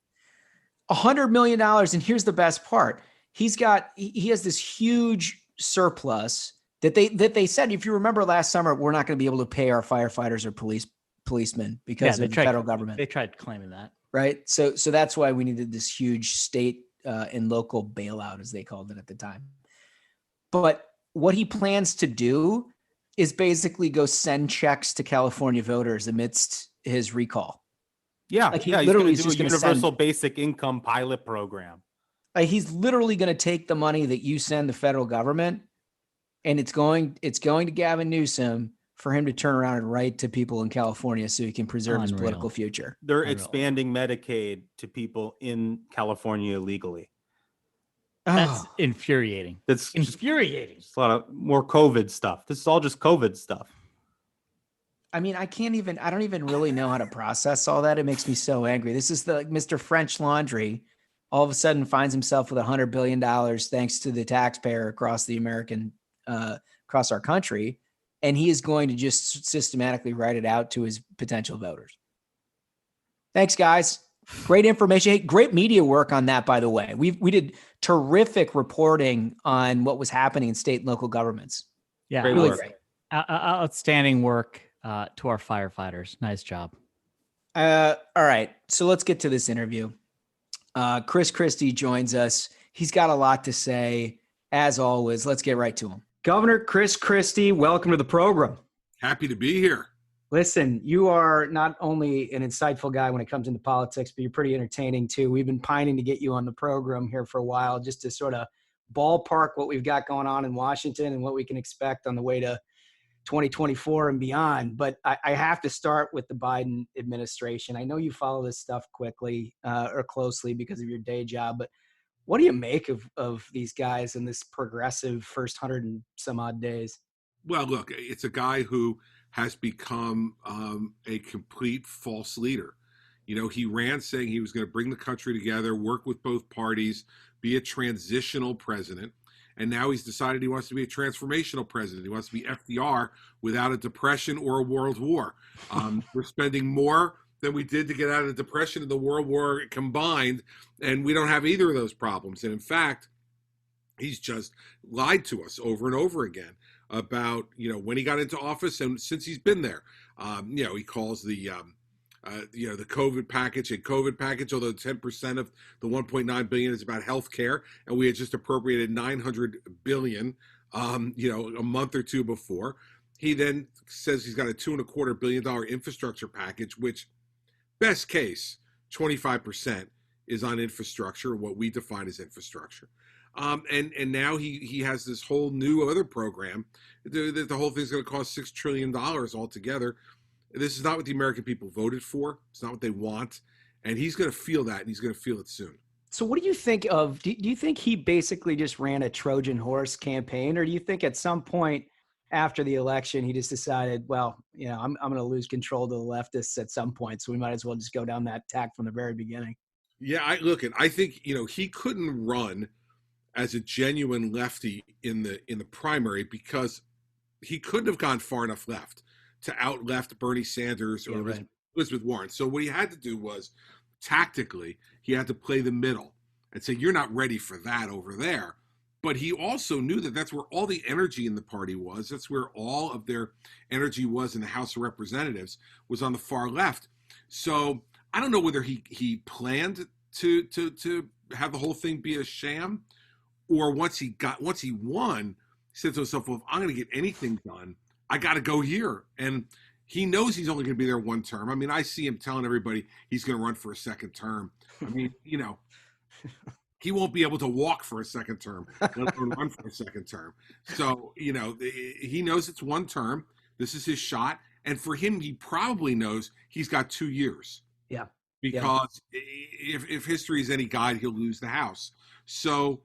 $100 million. And here's the best part. He has this huge surplus that they said, if you remember last summer, we're not going to be able to pay our firefighters or policemen because of the federal government. They tried claiming that. Right. So that's why we needed this huge state and local bailout, as they called it at the time. But what he plans to do is basically go send checks to California voters amidst his recall. Yeah, like he he's literally going to do a universal basic income pilot program. He's literally going to take the money that you send the federal government, and it's going to Gavin Newsom for him to turn around and write to people in California so he can preserve his political future. They're expanding Medicaid to people in California illegally. That's infuriating. That's infuriating. Just a lot of more COVID stuff. This is all just COVID stuff. I mean, I don't even really know how to process all that. It makes me so angry. This is the Mr. French Laundry all of a sudden finds himself with $100 billion thanks to the taxpayer across across our country. And he is going to just systematically write it out to his potential voters. Thanks, guys. Great information. Hey, great media work on that, by the way. We did terrific reporting on what was happening in state and local governments. Yeah, really great. Outstanding work to our firefighters. Nice job. All right, so let's get to this interview. Christie joins us. He's got a lot to say. As always, let's get right to him. Governor Chris Christie, welcome to the program. Happy to be here. Listen, you are not only an insightful guy when it comes into politics, but you're pretty entertaining too. We've been pining to get you on the program here for a while just to sort of ballpark what we've got going on in Washington and what we can expect on the way to 2024 and beyond. But I have to start with the Biden administration. I know you follow this stuff quickly or closely because of your day job, but what do you make of these guys in this progressive first 100 and some odd days? Well, look, it's a guy who has become a complete false leader. You know, he ran saying he was going to bring the country together, work with both parties, be a transitional president. And now he's decided he wants to be a transformational president. He wants to be FDR without a depression or a world war. We're spending more than we did to get out of the depression and the world war combined, and we don't have either of those problems. And in fact, he's just lied to us over and over again about, when he got into office and since he's been there. He calls the COVID package a COVID package, although 10% of the 1.9 billion is about health care, and we had just appropriated 900 billion, a month or two before. He then says he's got a $2.25 billion infrastructure package, which best case, 25% is on infrastructure, what we define as infrastructure. And now he has this whole new other program. The whole thing's going to cost $6 trillion altogether. This is not what the American people voted for. It's not what they want. And he's going to feel that, and he's going to feel it soon. So what do you think of, do you think he basically just ran a Trojan horse campaign, or do you think at some point after the election, he just decided, well, I'm going to lose control to the leftists at some point, so we might as well just go down that tack from the very beginning? Yeah, I think, he couldn't run as a genuine lefty in the primary because he couldn't have gone far enough left to out-left Bernie Sanders or Elizabeth Warren. So what he had to do was, tactically, he had to play the middle and say, you're not ready for that over there. But he also knew that that's where all the energy in the party was. That's where all of their energy was in the House of Representatives, was on the far left. So I don't know whether he planned to have the whole thing be a sham, or once he won, he said to himself, well, if I'm going to get anything done, I got to go here. And he knows he's only going to be there one term. I mean, I see him telling everybody he's going to run for a second term. I mean, he won't be able to walk for a second term, let alone run for a second term. So, he knows it's one term. This is his shot. And for him, he probably knows he's got 2 years. Yeah. Because if history is any guide, he'll lose the House. So,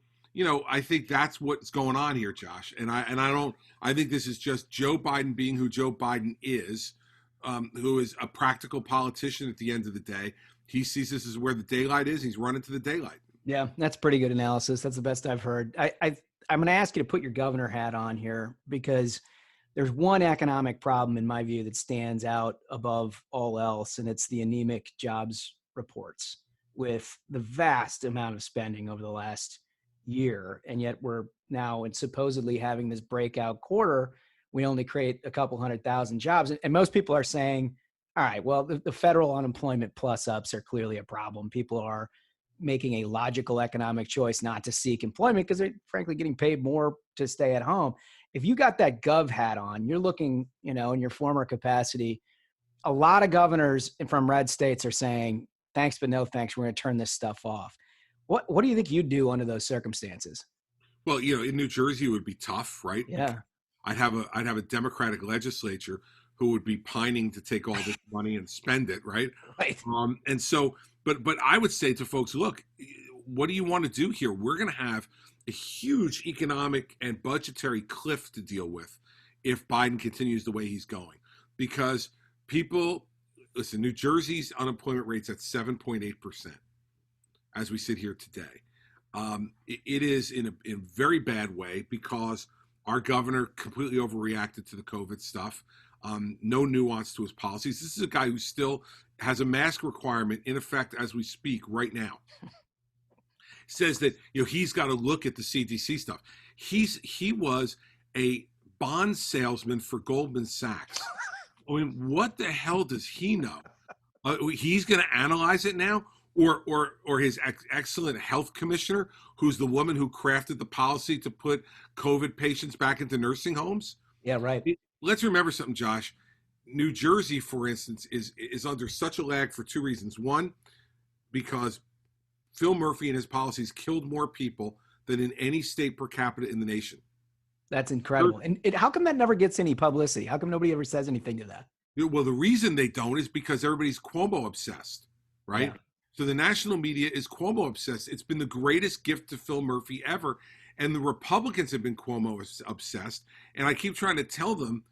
I think that's what's going on here, Josh. And I think this is just Joe Biden being who Joe Biden is, who is a practical politician at the end of the day. He sees this as where the daylight is. He's running to the daylight. Yeah, that's pretty good analysis. That's the best I've heard. I'm going to ask you to put your governor hat on here, because there's one economic problem in my view that stands out above all else, and it's the anemic jobs reports with the vast amount of spending over the last year, and yet we're now and supposedly having this breakout quarter. We only create a couple 100,000 jobs, and most people are saying, all right, well, the federal unemployment plus ups are clearly a problem. People are making a logical economic choice not to seek employment because they're frankly getting paid more to stay at home. If you got that Gov hat on, you're looking, in your former capacity, a lot of governors from red states are saying, thanks, but no thanks. We're going to turn this stuff off. What do you think you'd do under those circumstances? Well, in New Jersey, it would be tough, right? Yeah. I'd have a Democratic legislature who would be pining to take all this money and spend it, right? Right. And so, but I would say to folks, look, what do you want to do here? We're going to have a huge economic and budgetary cliff to deal with if Biden continues the way he's going. Because people, listen, New Jersey's unemployment rate's at 7.8% as we sit here today. It is in a very bad way because our governor completely overreacted to the COVID stuff. No nuance to his policies. This is a guy who still has a mask requirement in effect as we speak right now. Says that he's got to look at the CDC stuff. He was a bond salesman for Goldman Sachs. I mean, what the hell does he know? He's going to analyze it now, or his excellent health commissioner, who's the woman who crafted the policy to put COVID patients back into nursing homes. Yeah, right. Let's remember something, Josh. New Jersey, for instance, is under such a lag for two reasons. One, because Phil Murphy and his policies killed more people than in any state per capita in the nation. That's incredible. And how come that never gets any publicity? How come nobody ever says anything to that? Well, the reason they don't is because everybody's Cuomo obsessed, right? Yeah. So the national media is Cuomo obsessed. It's been the greatest gift to Phil Murphy ever. And the Republicans have been Cuomo obsessed. And I keep trying to tell them,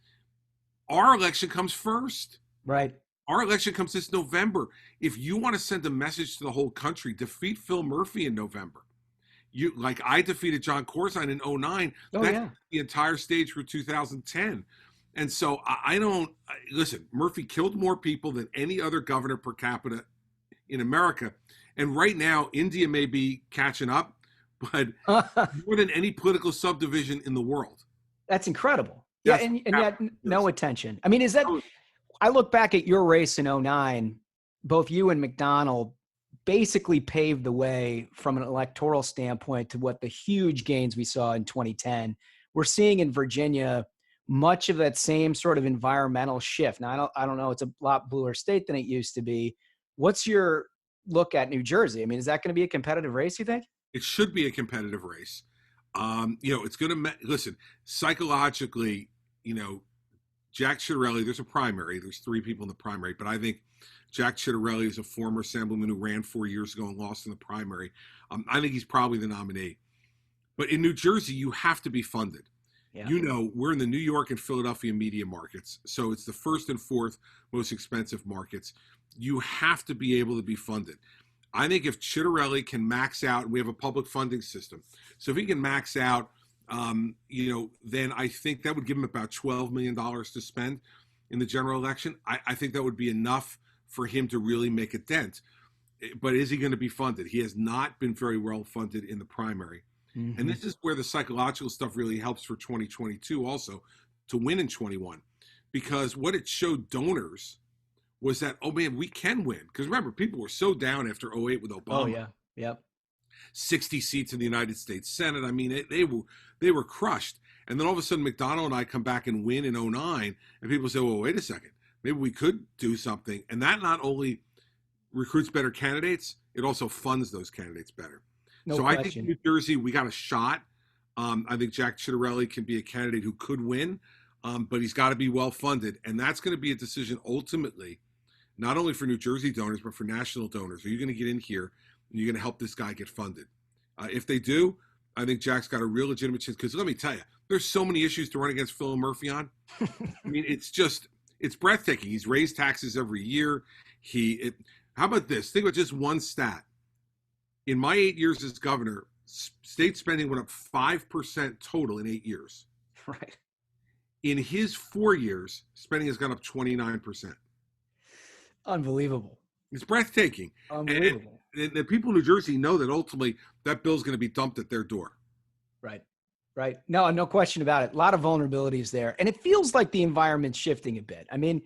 our election comes first. Right. Our election comes this November. If you want to send a message to the whole country, defeat Phil Murphy in November. Like I defeated John Corzine in 2009. That's the entire stage for 2010. And so listen, Murphy killed more people than any other governor per capita in America. And right now, India may be catching up, but more than any political subdivision in the world. That's incredible. Yeah, and yet no attention. I mean, is that – I look back at your race in 2009, both you and McDonald basically paved the way from an electoral standpoint to what the huge gains we saw in 2010. We're seeing in Virginia much of that same sort of environmental shift. Now, I don't know. It's a lot bluer state than it used to be. What's your look at New Jersey? I mean, is that going to be a competitive race, you think? It should be a competitive race. It's going to listen psychologically. Jack Ciattarelli. There's a primary. There's three people in the primary, but I think Jack Ciattarelli is a former assemblyman who ran 4 years ago and lost in the primary. I think he's probably the nominee. But in New Jersey, you have to be funded. Yeah. We're in the New York and Philadelphia media markets, so it's the first and fourth most expensive markets. You have to be able to be funded. I think if Ciattarelli can max out, and we have a public funding system, so if he can max out, then I think that would give him about $12 million to spend in the general election. I think that would be enough for him to really make a dent. But is he going to be funded? He has not been very well funded in the primary. Mm-hmm. And this is where the psychological stuff really helps for 2022 also to win in 21. Because what it showed donors was that, oh man, we can win. Because remember, people were so down after 2008 with Obama. Oh, yeah. Yep. 60 seats in the United States Senate. I mean, they were crushed. And then all of a sudden, McDonald and I come back and win in 2009. And people say, well, wait a second. Maybe we could do something. And that not only recruits better candidates, it also funds those candidates better. No so question. I think in New Jersey, we got a shot. I think Jack Ciattarelli can be a candidate who could win, but he's got to be well funded. And that's going to be a decision ultimately, not only for New Jersey donors, but for national donors. Are you going to get in here and you're going to help this guy get funded? If they do, I think Jack's got a real legitimate chance. Because let me tell you, there's so many issues to run against Phil Murphy on. I mean, it's breathtaking. He's raised taxes every year. How about this? Think about just one stat. In my 8 years as governor, state spending went up 5% total in 8 years. Right. In his 4 years, spending has gone up 29%. Unbelievable. It's breathtaking. Unbelievable. And the people in New Jersey know that ultimately that bill's going to be dumped at their door. Right. No question about it. A lot of vulnerabilities there. And it feels like the environment's shifting a bit. I mean,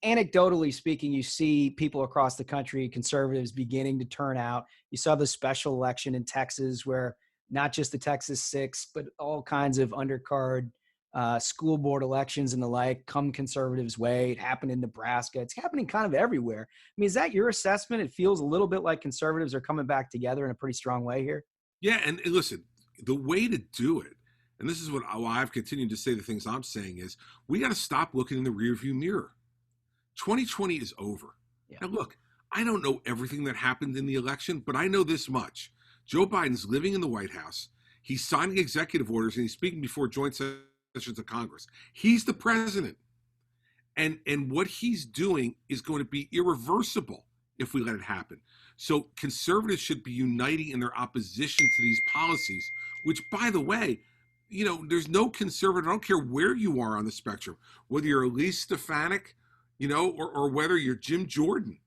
anecdotally speaking, you see people across the country, conservatives beginning to turn out. You saw the special election in Texas where not just the Texas 6, but all kinds of undercard school board elections and the like come conservatives' way. It happened in Nebraska. It's happening kind of everywhere. I mean, is that your assessment? It feels a little bit like conservatives are coming back together in a pretty strong way here. Yeah, and listen, the way to do it, and this is why I've continued to say the things I'm saying, is we got to stop looking in the rearview mirror. 2020 is over. Yeah. Now, look, I don't know everything that happened in the election, but I know this much. Joe Biden's living in the White House. He's signing executive orders, and he's speaking before joint sessions of Congress. He's the president. And what he's doing is going to be irreversible if we let it happen. So conservatives should be uniting in their opposition to these policies, which, by the way, you know, there's no conservative, I don't care where you are on the spectrum, whether you're Elise Stefanik, you know, or whether you're Jim Jordan.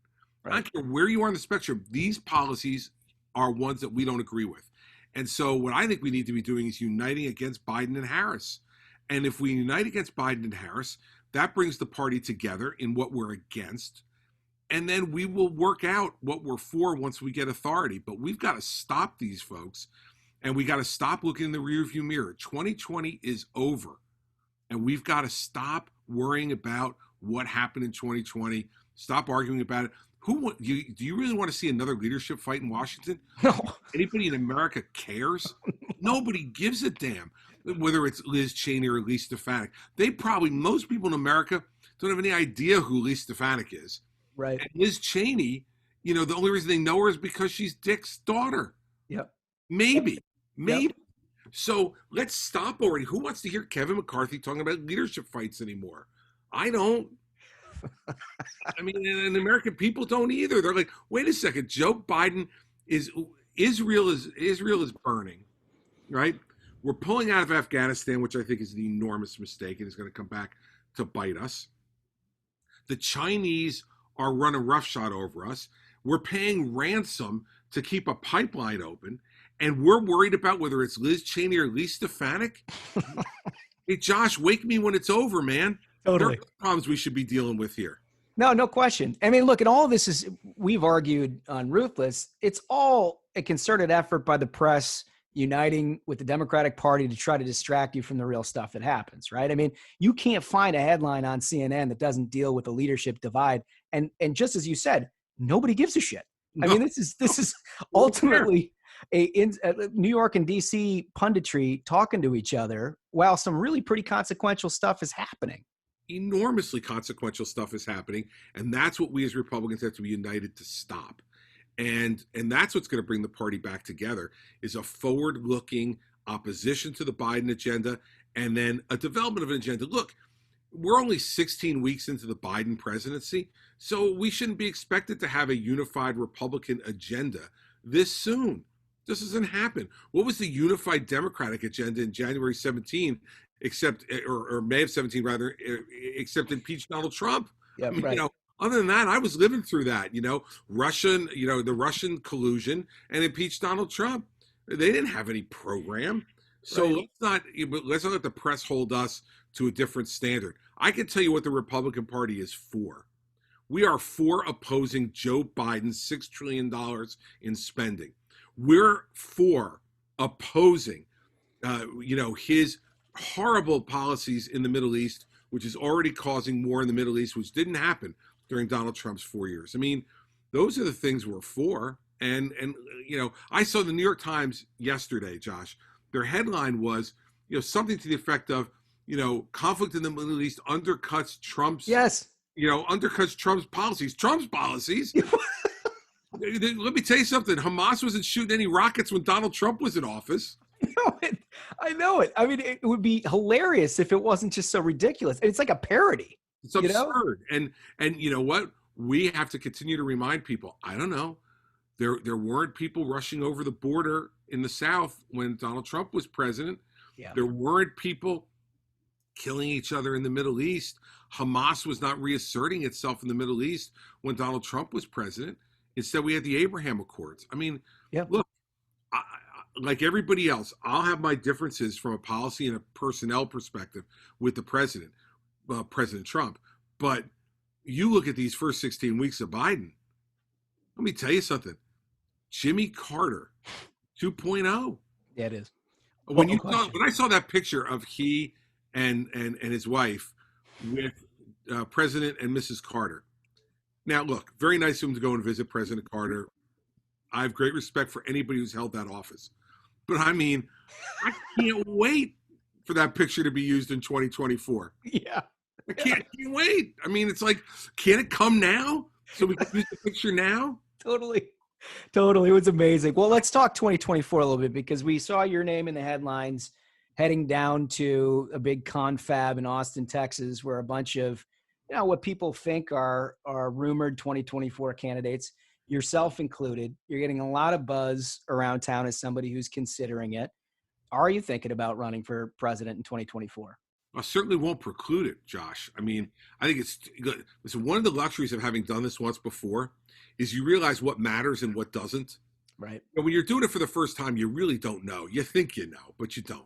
Right. I don't care where you are on the spectrum. These policies are ones that we don't agree with. And so what I think we need to be doing is uniting against Biden and Harris. And if we unite against Biden and Harris, that brings the party together in what we're against. And then we will work out what we're for once we get authority. But we've got to stop these folks, and we got to stop looking in the rearview mirror. 2020 is over, and we've got to stop worrying about what happened in 2020. Stop arguing about it. Do you really want to see another leadership fight in Washington? No. Anybody in America cares? Nobody gives a damn whether it's Liz Cheney or Elise Stefanik. Most people in America don't have any idea who Elise Stefanik is. Right. And Liz Cheney, you know, the only reason they know her is because she's Dick's daughter. Yep. Maybe. Yep. So let's stop already. Who wants to hear Kevin McCarthy talking about leadership fights anymore? I don't. I mean, and American people don't either. They're like, wait a second, Joe Biden Israel is burning, right? We're pulling out of Afghanistan, which I think is an enormous mistake and is going to come back to bite us. The Chinese are running roughshod over us. We're paying ransom to keep a pipeline open, and we're worried about whether it's Liz Cheney or Elise Stefanik. Hey, Josh, wake me when it's over, man. Totally. There are problems we should be dealing with here. No question. I mean, look, and all of this is, we've argued on Ruthless, it's all a concerted effort by the press uniting with the Democratic Party to try to distract you from the real stuff that happens, right? I mean, you can't find a headline on CNN that doesn't deal with the leadership divide. And just as you said, nobody gives a shit. No. I mean, this is ultimately a New York and DC punditry talking to each other while some really pretty consequential stuff is happening. Enormously consequential stuff is happening, and that's what we as Republicans have to be united to stop. And that's what's going to bring the party back together, is a forward-looking opposition to the Biden agenda and then a development of an agenda. Look, we're only 16 weeks into the Biden presidency, so we shouldn't be expected to have a unified Republican agenda this soon. This doesn't happen. What was the unified Democratic agenda in January 17, except, or May of 17 rather, except impeach Donald Trump? Yeah, I mean, right. you know, other than that, I was living through that, you know, the Russian collusion and impeach Donald Trump. They didn't have any program. So let's not let the press hold us to a different standard. I can tell you what the Republican Party is for. We are for opposing Joe Biden's $6 trillion in spending. We're for opposing, his horrible policies in the Middle East, which is already causing war in the Middle East, which didn't happen during Donald Trump's 4 years. I mean, those are the things we're for. And I saw the New York Times yesterday, Josh. Their headline was, something to the effect of, conflict in the Middle East undercuts Trump's policies. Trump's policies. Let me tell you something. Hamas wasn't shooting any rockets when Donald Trump was in office. I know it. I mean, it would be hilarious if it wasn't just so ridiculous. It's like a parody. It's absurd. And you know what? We have to continue to remind people. I don't know. There weren't people rushing over the border in the South when Donald Trump was president. Yeah. There weren't people killing each other in the Middle East. Hamas was not reasserting itself in the Middle East when Donald Trump was president. Instead, we had the Abraham Accords. I mean, look, like everybody else, I'll have my differences from a policy and a personnel perspective with the president, President Trump. But you look at these first 16 weeks of Biden, let me tell you something. Jimmy Carter 2.0. Yeah, it is. When I saw that picture of he and his wife with President and Mrs. Carter. Now, look, very nice of him to go and visit President Carter. I have great respect for anybody who's held that office. But I mean, I can't wait for that picture to be used in 2024. Yeah. I can't wait. I mean, it's like, can it come now? So we can use the picture now? Totally. It was amazing. Well, let's talk 2024 a little bit, because we saw your name in the headlines heading down to a big confab in Austin, Texas, where a bunch of, what people think are rumored 2024 candidates, yourself included. You're getting a lot of buzz around town as somebody who's considering it. Are you thinking about running for president in 2024? I certainly won't preclude it, Josh. I mean, I think it's one of the luxuries of having done this once before is you realize what matters and what doesn't. Right. And when you're doing it for the first time, you really don't know. You think you know, but you don't.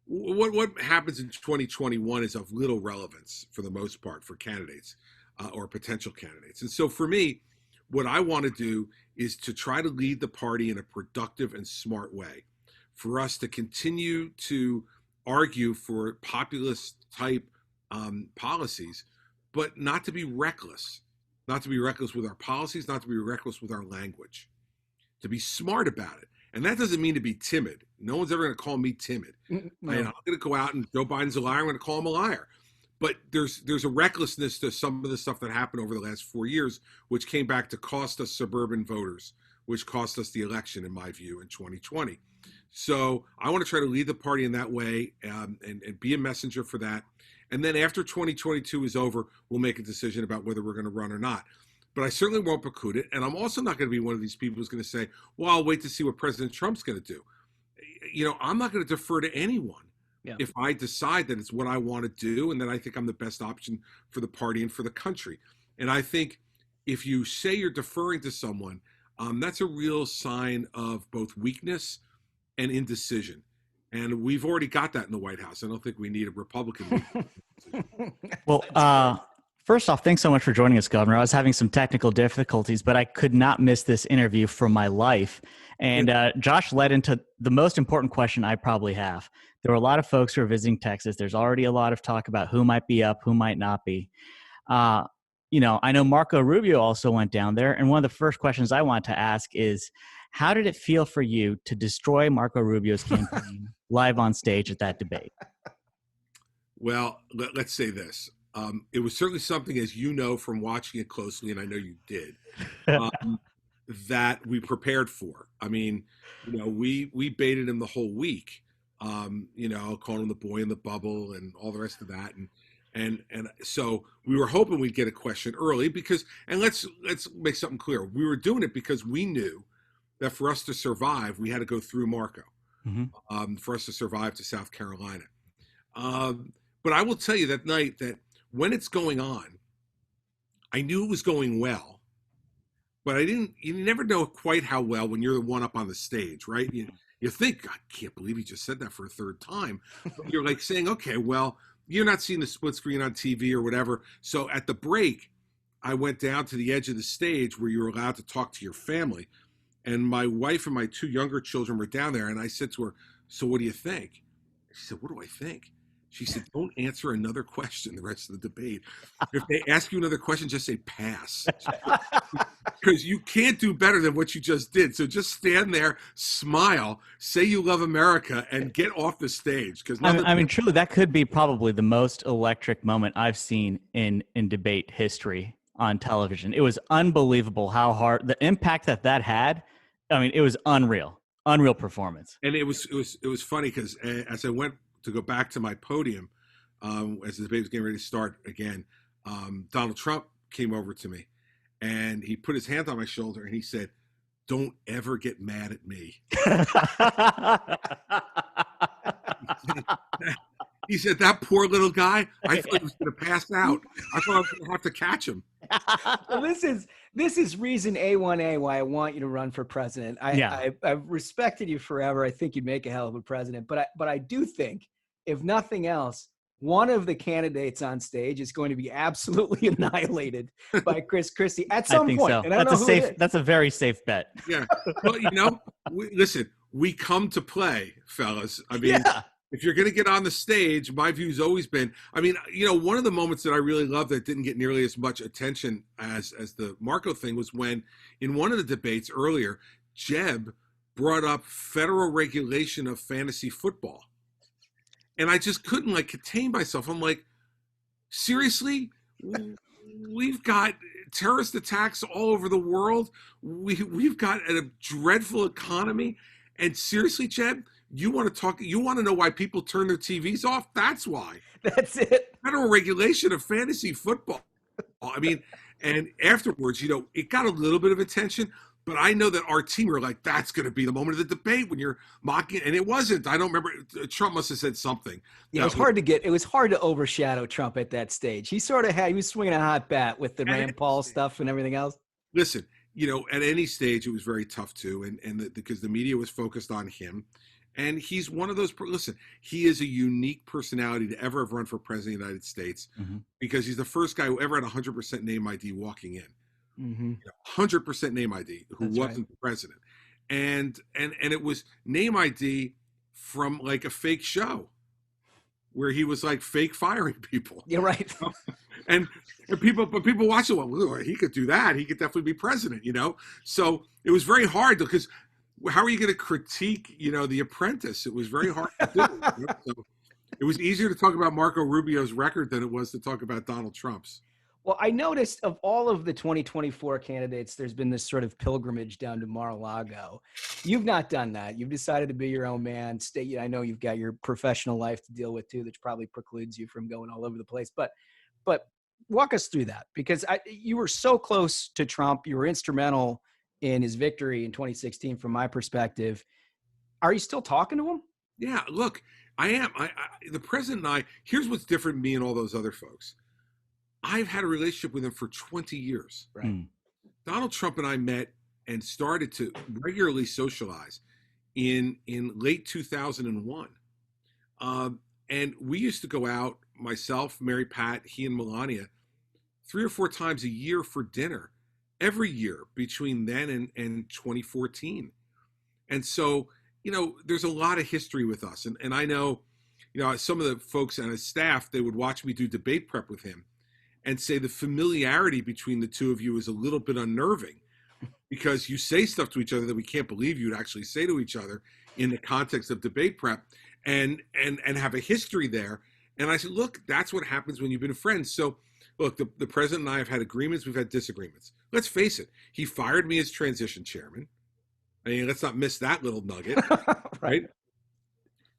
What happens in 2021 is of little relevance for the most part for candidates or potential candidates. And so for me, what I want to do is to try to lead the party in a productive and smart way, for us to continue to argue for populist type policies, but not to be reckless, not to be reckless with our policies, not to be reckless with our language, to be smart about it. And that doesn't mean to be timid. No one's ever going to call me timid. No. And I'm going to go out and Joe Biden's a liar. I'm going to call him a liar. But there's a recklessness to some of the stuff that happened over the last 4 years, which came back to cost us suburban voters, which cost us the election, in my view, in 2020. So I want to try to lead the party in that way and be a messenger for that. And then after 2022 is over, we'll make a decision about whether we're going to run or not. But I certainly won't preclude it. And I'm also not going to be one of these people who's going to say, well, I'll wait to see what President Trump's going to do. I'm not going to defer to anyone. Yeah. If I decide that it's what I want to do and that I think I'm the best option for the party and for the country. And I think if you say you're deferring to someone, that's a real sign of both weakness and indecision. And we've already got that in the White House. I don't think we need a Republican. Well, first off, thanks so much for joining us, Governor. I was having some technical difficulties, but I could not miss this interview for my life. And Josh led into the most important question I probably have. There were a lot of folks who are visiting Texas. There's already a lot of talk about who might be up, who might not be. I know Marco Rubio also went down there. And one of the first questions I want to ask is, how did it feel for you to destroy Marco Rubio's campaign live on stage at that debate? Well, let's say this. It was certainly something, as you know from watching it closely, and I know you did, that we prepared for. I mean, we baited him the whole week, calling him the boy in the bubble and all the rest of that. And so we were hoping we'd get a question early and let's make something clear. We were doing it because we knew that for us to survive, we had to go through Marco, for us to survive to South Carolina. But I will tell you that night that when it's going on, I knew it was going well, but you never know quite how well when you're the one up on the stage, right? You think, I can't believe he just said that for a third time. But you're like saying, okay, well, you're not seeing the split screen on TV or whatever. So at the break, I went down to the edge of the stage where you were allowed to talk to your family. And my wife and my two younger children were down there. And I said to her, so what do you think? She said, what do I think? She said, don't answer another question the rest of the debate. If they ask you another question, just say pass. Because you can't do better than what you just did. So just stand there, smile, say you love America, and get off the stage. Because I mean, truly, that could be probably the most electric moment I've seen in debate history on television. It was unbelievable how hard the impact that had. I mean, it was unreal performance. And it was funny because as I went to go back to my podium, as the debate was getting ready to start again, Donald Trump came over to me and he put his hand on my shoulder and he said, don't ever get mad at me. He said, that poor little guy, I thought he was going to pass out. I thought I was going to have to catch him. Well, this is reason A1A why I want you to run for president. I've respected you forever. I think you'd make a hell of a president. But I do think, if nothing else, one of the candidates on stage is going to be absolutely annihilated by Christie at some point. So. And I don't know That's a very safe bet. Yeah. Well, listen, we come to play, fellas. I mean, if you're going to get on the stage, my view's always been, one of the moments that I really loved that didn't get nearly as much attention as the Marco thing was when, in one of the debates earlier, Jeb brought up federal regulation of fantasy football. And I just couldn't contain myself. I'm like, seriously? We've got terrorist attacks all over the world. We've got a dreadful economy. And seriously, Jeb, you want to know why people turn their TVs off? That's why. That's it. Federal regulation of fantasy football. I mean, and afterwards, it got a little bit of attention. But I know that our team were like, that's going to be the moment of the debate when you're mocking. And it wasn't. I don't remember. Trump must have said something. Yeah, it was hard to overshadow Trump at that stage. He was swinging a hot bat with the Rand Paul stuff and everything else. Listen, at any stage, it was very tough too. Because the media was focused on him. And he's one of those, listen, he is a unique personality to ever have run for president of the United States because he's the first guy who ever had 100% name ID walking in. 100% name ID who wasn't the president. And it was name ID from a fake show where he was fake firing people. You're right. And people watch it. Well, he could do that. He could definitely be president, So it was very hard because how are you going to critique, The Apprentice? It was very hard to do. So it was easier to talk about Marco Rubio's record than it was to talk about Donald Trump's. Well, I noticed of all of the 2024 candidates, there's been this sort of pilgrimage down to Mar-a-Lago. You've not done that. You've decided to be your own man. I know you've got your professional life to deal with too, that probably precludes you from going all over the place. But walk us through that, because you were so close to Trump. You were instrumental in his victory in 2016, from my perspective. Are you still talking to him? Yeah, look, I am. The president and I, here's what's different than me and all those other folks. I've had a relationship with him for 20 years. Right. Donald Trump and I met and started to regularly socialize in late 2001. And we used to go out, myself, Mary Pat, he and Melania, 3 or 4 times a year for dinner, every year between then and 2014. And so, there's a lot of history with us. And I know, some of the folks on his staff, they would watch me do debate prep with him and say the familiarity between the two of you is a little bit unnerving because you say stuff to each other that we can't believe you'd actually say to each other in the context of debate prep and have a history there. And I said, look, that's what happens when you've been friends. So look, the president and I have had agreements. We've had disagreements. Let's face it. He fired me as transition chairman. I mean, let's not miss that little nugget, right?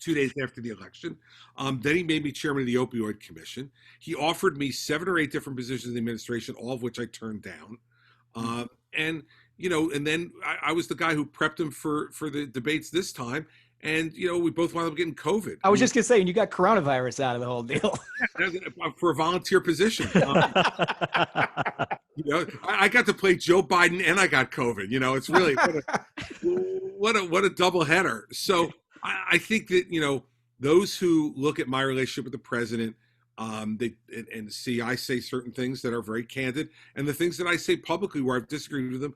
2 days after the election. Then he made me chairman of the Opioid Commission. He offered me 7 or 8 different positions in the administration, all of which I turned down. And then I was the guy who prepped him for the debates this time. And, we both wound up getting COVID. I was just going to say, and you got coronavirus out of the whole deal. For a volunteer position. I got to play Joe Biden and I got COVID. It's really, what a double header. So I think that, those who look at my relationship with the president, they see I say certain things that are very candid, and the things that I say publicly where I've disagreed with them,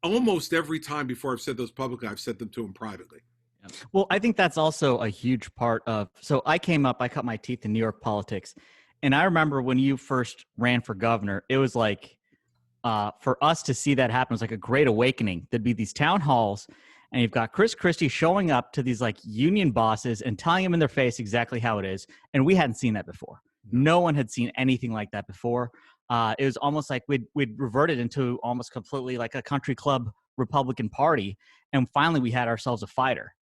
almost every time before I've said those publicly, I've said them to him privately. Well, I think that's also a huge part of, so I cut my teeth in New York politics. And I remember when you first ran for governor, it was for us to see that happen, it was like a great awakening. There'd be these town halls, and you've got Christie showing up to these union bosses and telling them in their face exactly how it is. And we hadn't seen that before. No one had seen anything like that before. It was almost like we'd reverted into almost completely like a country club Republican Party. And finally we had ourselves a fighter.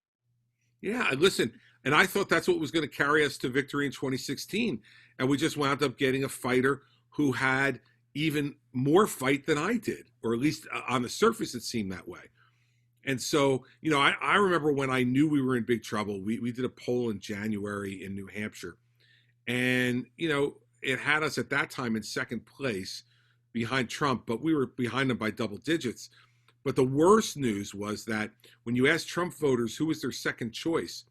Yeah, listen, and I thought that's what was going to carry us to victory in 2016. And we just wound up getting a fighter who had even more fight than I did, or at least on the surface it seemed that way. And so, I remember when I knew we were in big trouble, we did a poll in January in New Hampshire, And, it had us at that time in second place behind Trump, but we were behind him by double digits. But the worst news was that when you asked Trump voters who was their second choice,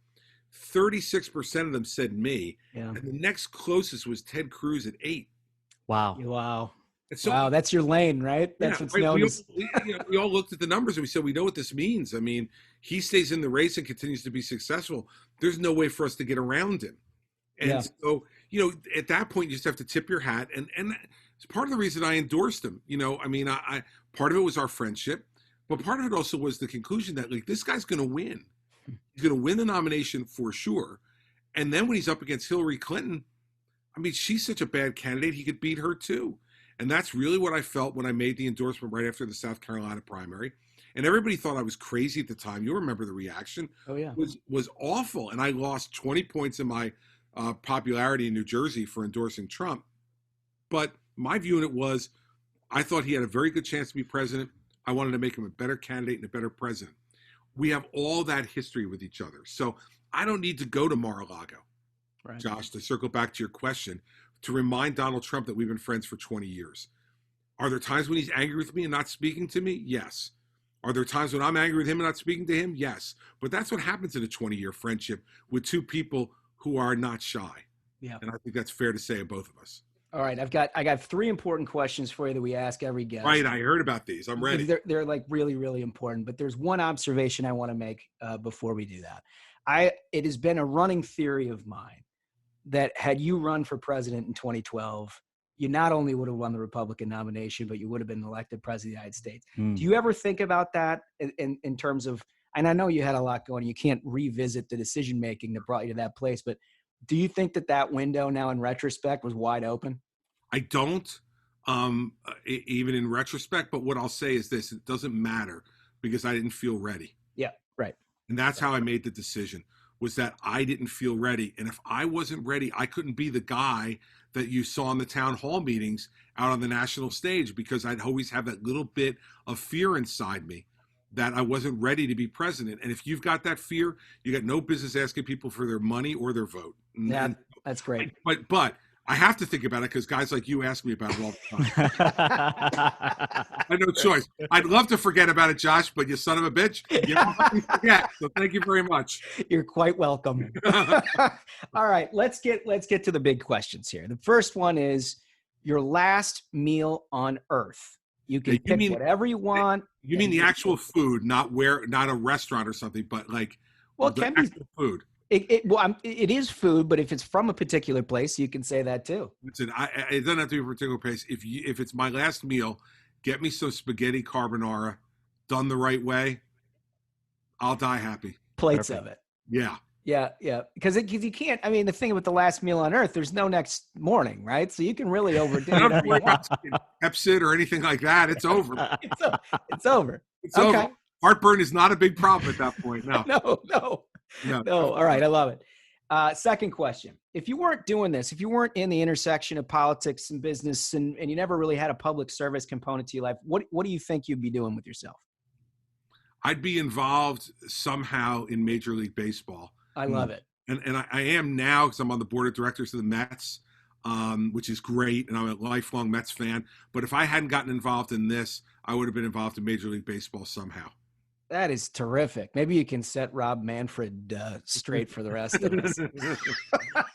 36% of them said me. Yeah. And the next closest was Ted Cruz at 8%. Wow. Wow. And so, wow, that's your lane, right? That's yeah, what's right, known as. we all looked at the numbers and we said, we know what this means. I mean, he stays in the race and continues to be successful. There's no way for us to get around him. And so, at that point, you just have to tip your hat. And it's part of the reason I endorsed him. I part of it was our friendship, but part of it also was the conclusion that, like, this guy's going to win. He's going to win the nomination for sure. And then when he's up against Hillary Clinton, I mean, she's such a bad candidate, he could beat her too. And that's really what I felt when I made the endorsement right after the South Carolina primary. And everybody thought I was crazy at the time. You remember the reaction. Oh, yeah. Was awful. And I lost 20 points in my popularity in New Jersey for endorsing Trump. But my view in it was, I thought he had a very good chance to be president. I wanted to make him a better candidate and a better president. We have all that history with each other. So I don't need to go to Mar-a-Lago, Right. Josh, to circle back to your question, to remind Donald Trump that we've been friends for 20 years. Are there times when he's angry with me and not speaking to me? Yes. Are there times when I'm angry with him and not speaking to him? Yes. But that's what happens in a 20-year friendship with two people who are not shy. Yeah. And I think that's fair to say of both of us. All right, I got 3 important questions for you that we ask every guest. Right, I heard about these. I'm ready. They're like really, really important. But there's one observation I want to make before we do that. It has been a running theory of mine that had you run for president in 2012, you not only would have won the Republican nomination, but you would have been elected president of the United States. Do you ever think about that in terms of? And I know you had a lot going. You can't revisit the decision making that brought you to that place, but do you think that window now in retrospect was wide open? I don't, even in retrospect, but what I'll say is this, it doesn't matter because I didn't feel ready. Yeah, right. And that's how I made the decision, was that I didn't feel ready. And if I wasn't ready, I couldn't be the guy that you saw in the town hall meetings out on the national stage, because I'd always have that little bit of fear inside me that I wasn't ready to be president. And if you've got that fear, you got no business asking people for their money or their vote. Yeah, that's great. But I have to think about it because guys like you ask me about it all the time. I have no choice. I'd love to forget about it, Josh, but you son of a bitch, you don't let me forget. So thank you very much. You're quite welcome. All right, let's get to the big questions here. The first one is your last meal on Earth. You can pick whatever you want. You mean the actual food, not a restaurant or something, but like it can be food. It is food, but if it's from a particular place, you can say that too. Listen, it doesn't have to be a particular place. If it's my last meal, get me some spaghetti carbonara, done the right way. I'll die happy. Plates of it. Yeah. Yeah. Because you can't. I mean, the thing with the last meal on Earth, there's no next morning, right? So you can really overdo it. Don't worry about Pepsid or anything like that. It's over. It's over. It's over. Heartburn is not a big problem at that point. No. No. All right. I love it. Second question. If you weren't doing this, if you weren't in the intersection of politics and business and you never really had a public service component to your life, what do you think you'd be doing with yourself? I'd be involved somehow in Major League Baseball. I love it. And I am now because I'm on the board of directors of the Mets, which is great. And I'm a lifelong Mets fan. But if I hadn't gotten involved in this, I would have been involved in Major League Baseball somehow. That is terrific. Maybe you can set Rob Manfred straight for the rest of us.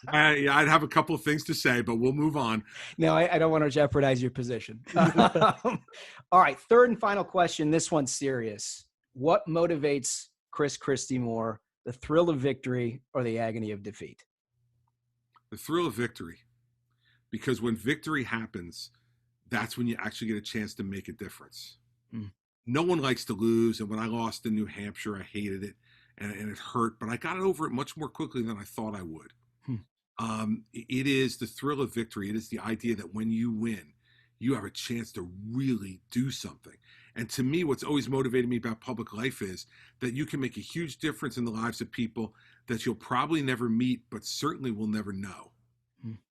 I'd have a couple of things to say, but we'll move on. No, I don't want to jeopardize your position. All right. Third and final question. This one's serious. What motivates Chris Christie more, the thrill of victory or the agony of defeat? The thrill of victory. Because when victory happens, that's when you actually get a chance to make a difference. No one likes to lose. And when I lost in New Hampshire, I hated it and it hurt, but I got over it much more quickly than I thought I would. It is the thrill of victory. It is the idea that when you win, you have a chance to really do something. And to me, what's always motivated me about public life is that you can make a huge difference in the lives of people that you'll probably never meet, but certainly will never know.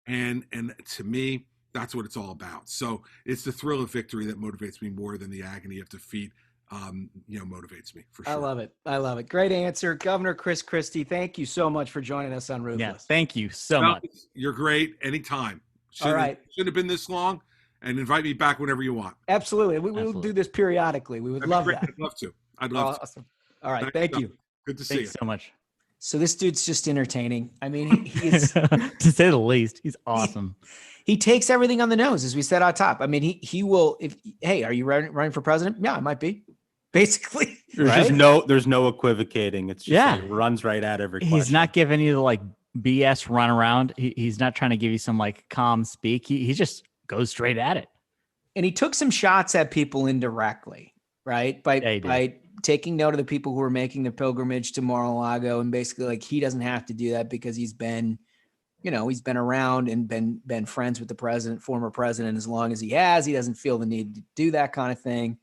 And to me, that's what it's all about. So it's the thrill of victory that motivates me more than the agony of defeat. motivates me for sure. I love it. I love it. Great answer. Governor Chris Christie, thank you so much for joining us on Ruthless. Yeah, thank you so much. You're great. Anytime. All right. Shouldn't have been this long, and invite me back whenever you want. Absolutely. We will do this periodically. We would love that. I'd love to. I'd love to. All right. Thank you. Good to see you. Thanks so much. So this dude's just entertaining. I mean, he is to say the least. He's awesome. He takes everything on the nose, as we said on top. I mean, he will. Hey, are you running for president? Yeah, I might be. Basically, there's no equivocating. It's just like runs right at every question. He's not giving you the like BS run around. He's not trying to give you some like calm speak. He just goes straight at it. And he took some shots at people indirectly, right? By taking note of the people who are making the pilgrimage to Mar-a-Lago, and basically like he doesn't have to do that because he's been around and been friends with the former president as long as he has. He doesn't feel the need to do that kind of thing.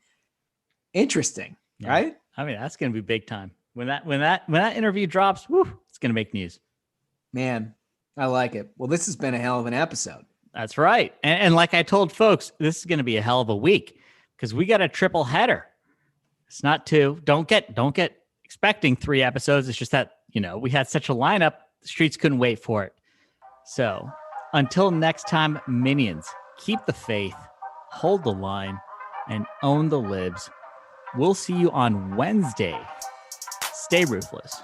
Interesting, right? I mean, that's going to be big time when that interview drops. Woo, it's going to make news. Man, I like it. Well, this has been a hell of an episode. That's right, and like I told folks, this is going to be a hell of a week because we got a triple header. It's not 2. Don't get expecting 3 episodes. It's just that we had such a lineup, the streets couldn't wait for it. So until next time, minions, keep the faith, hold the line, and own the libs. We'll see you on Wednesday. Stay ruthless.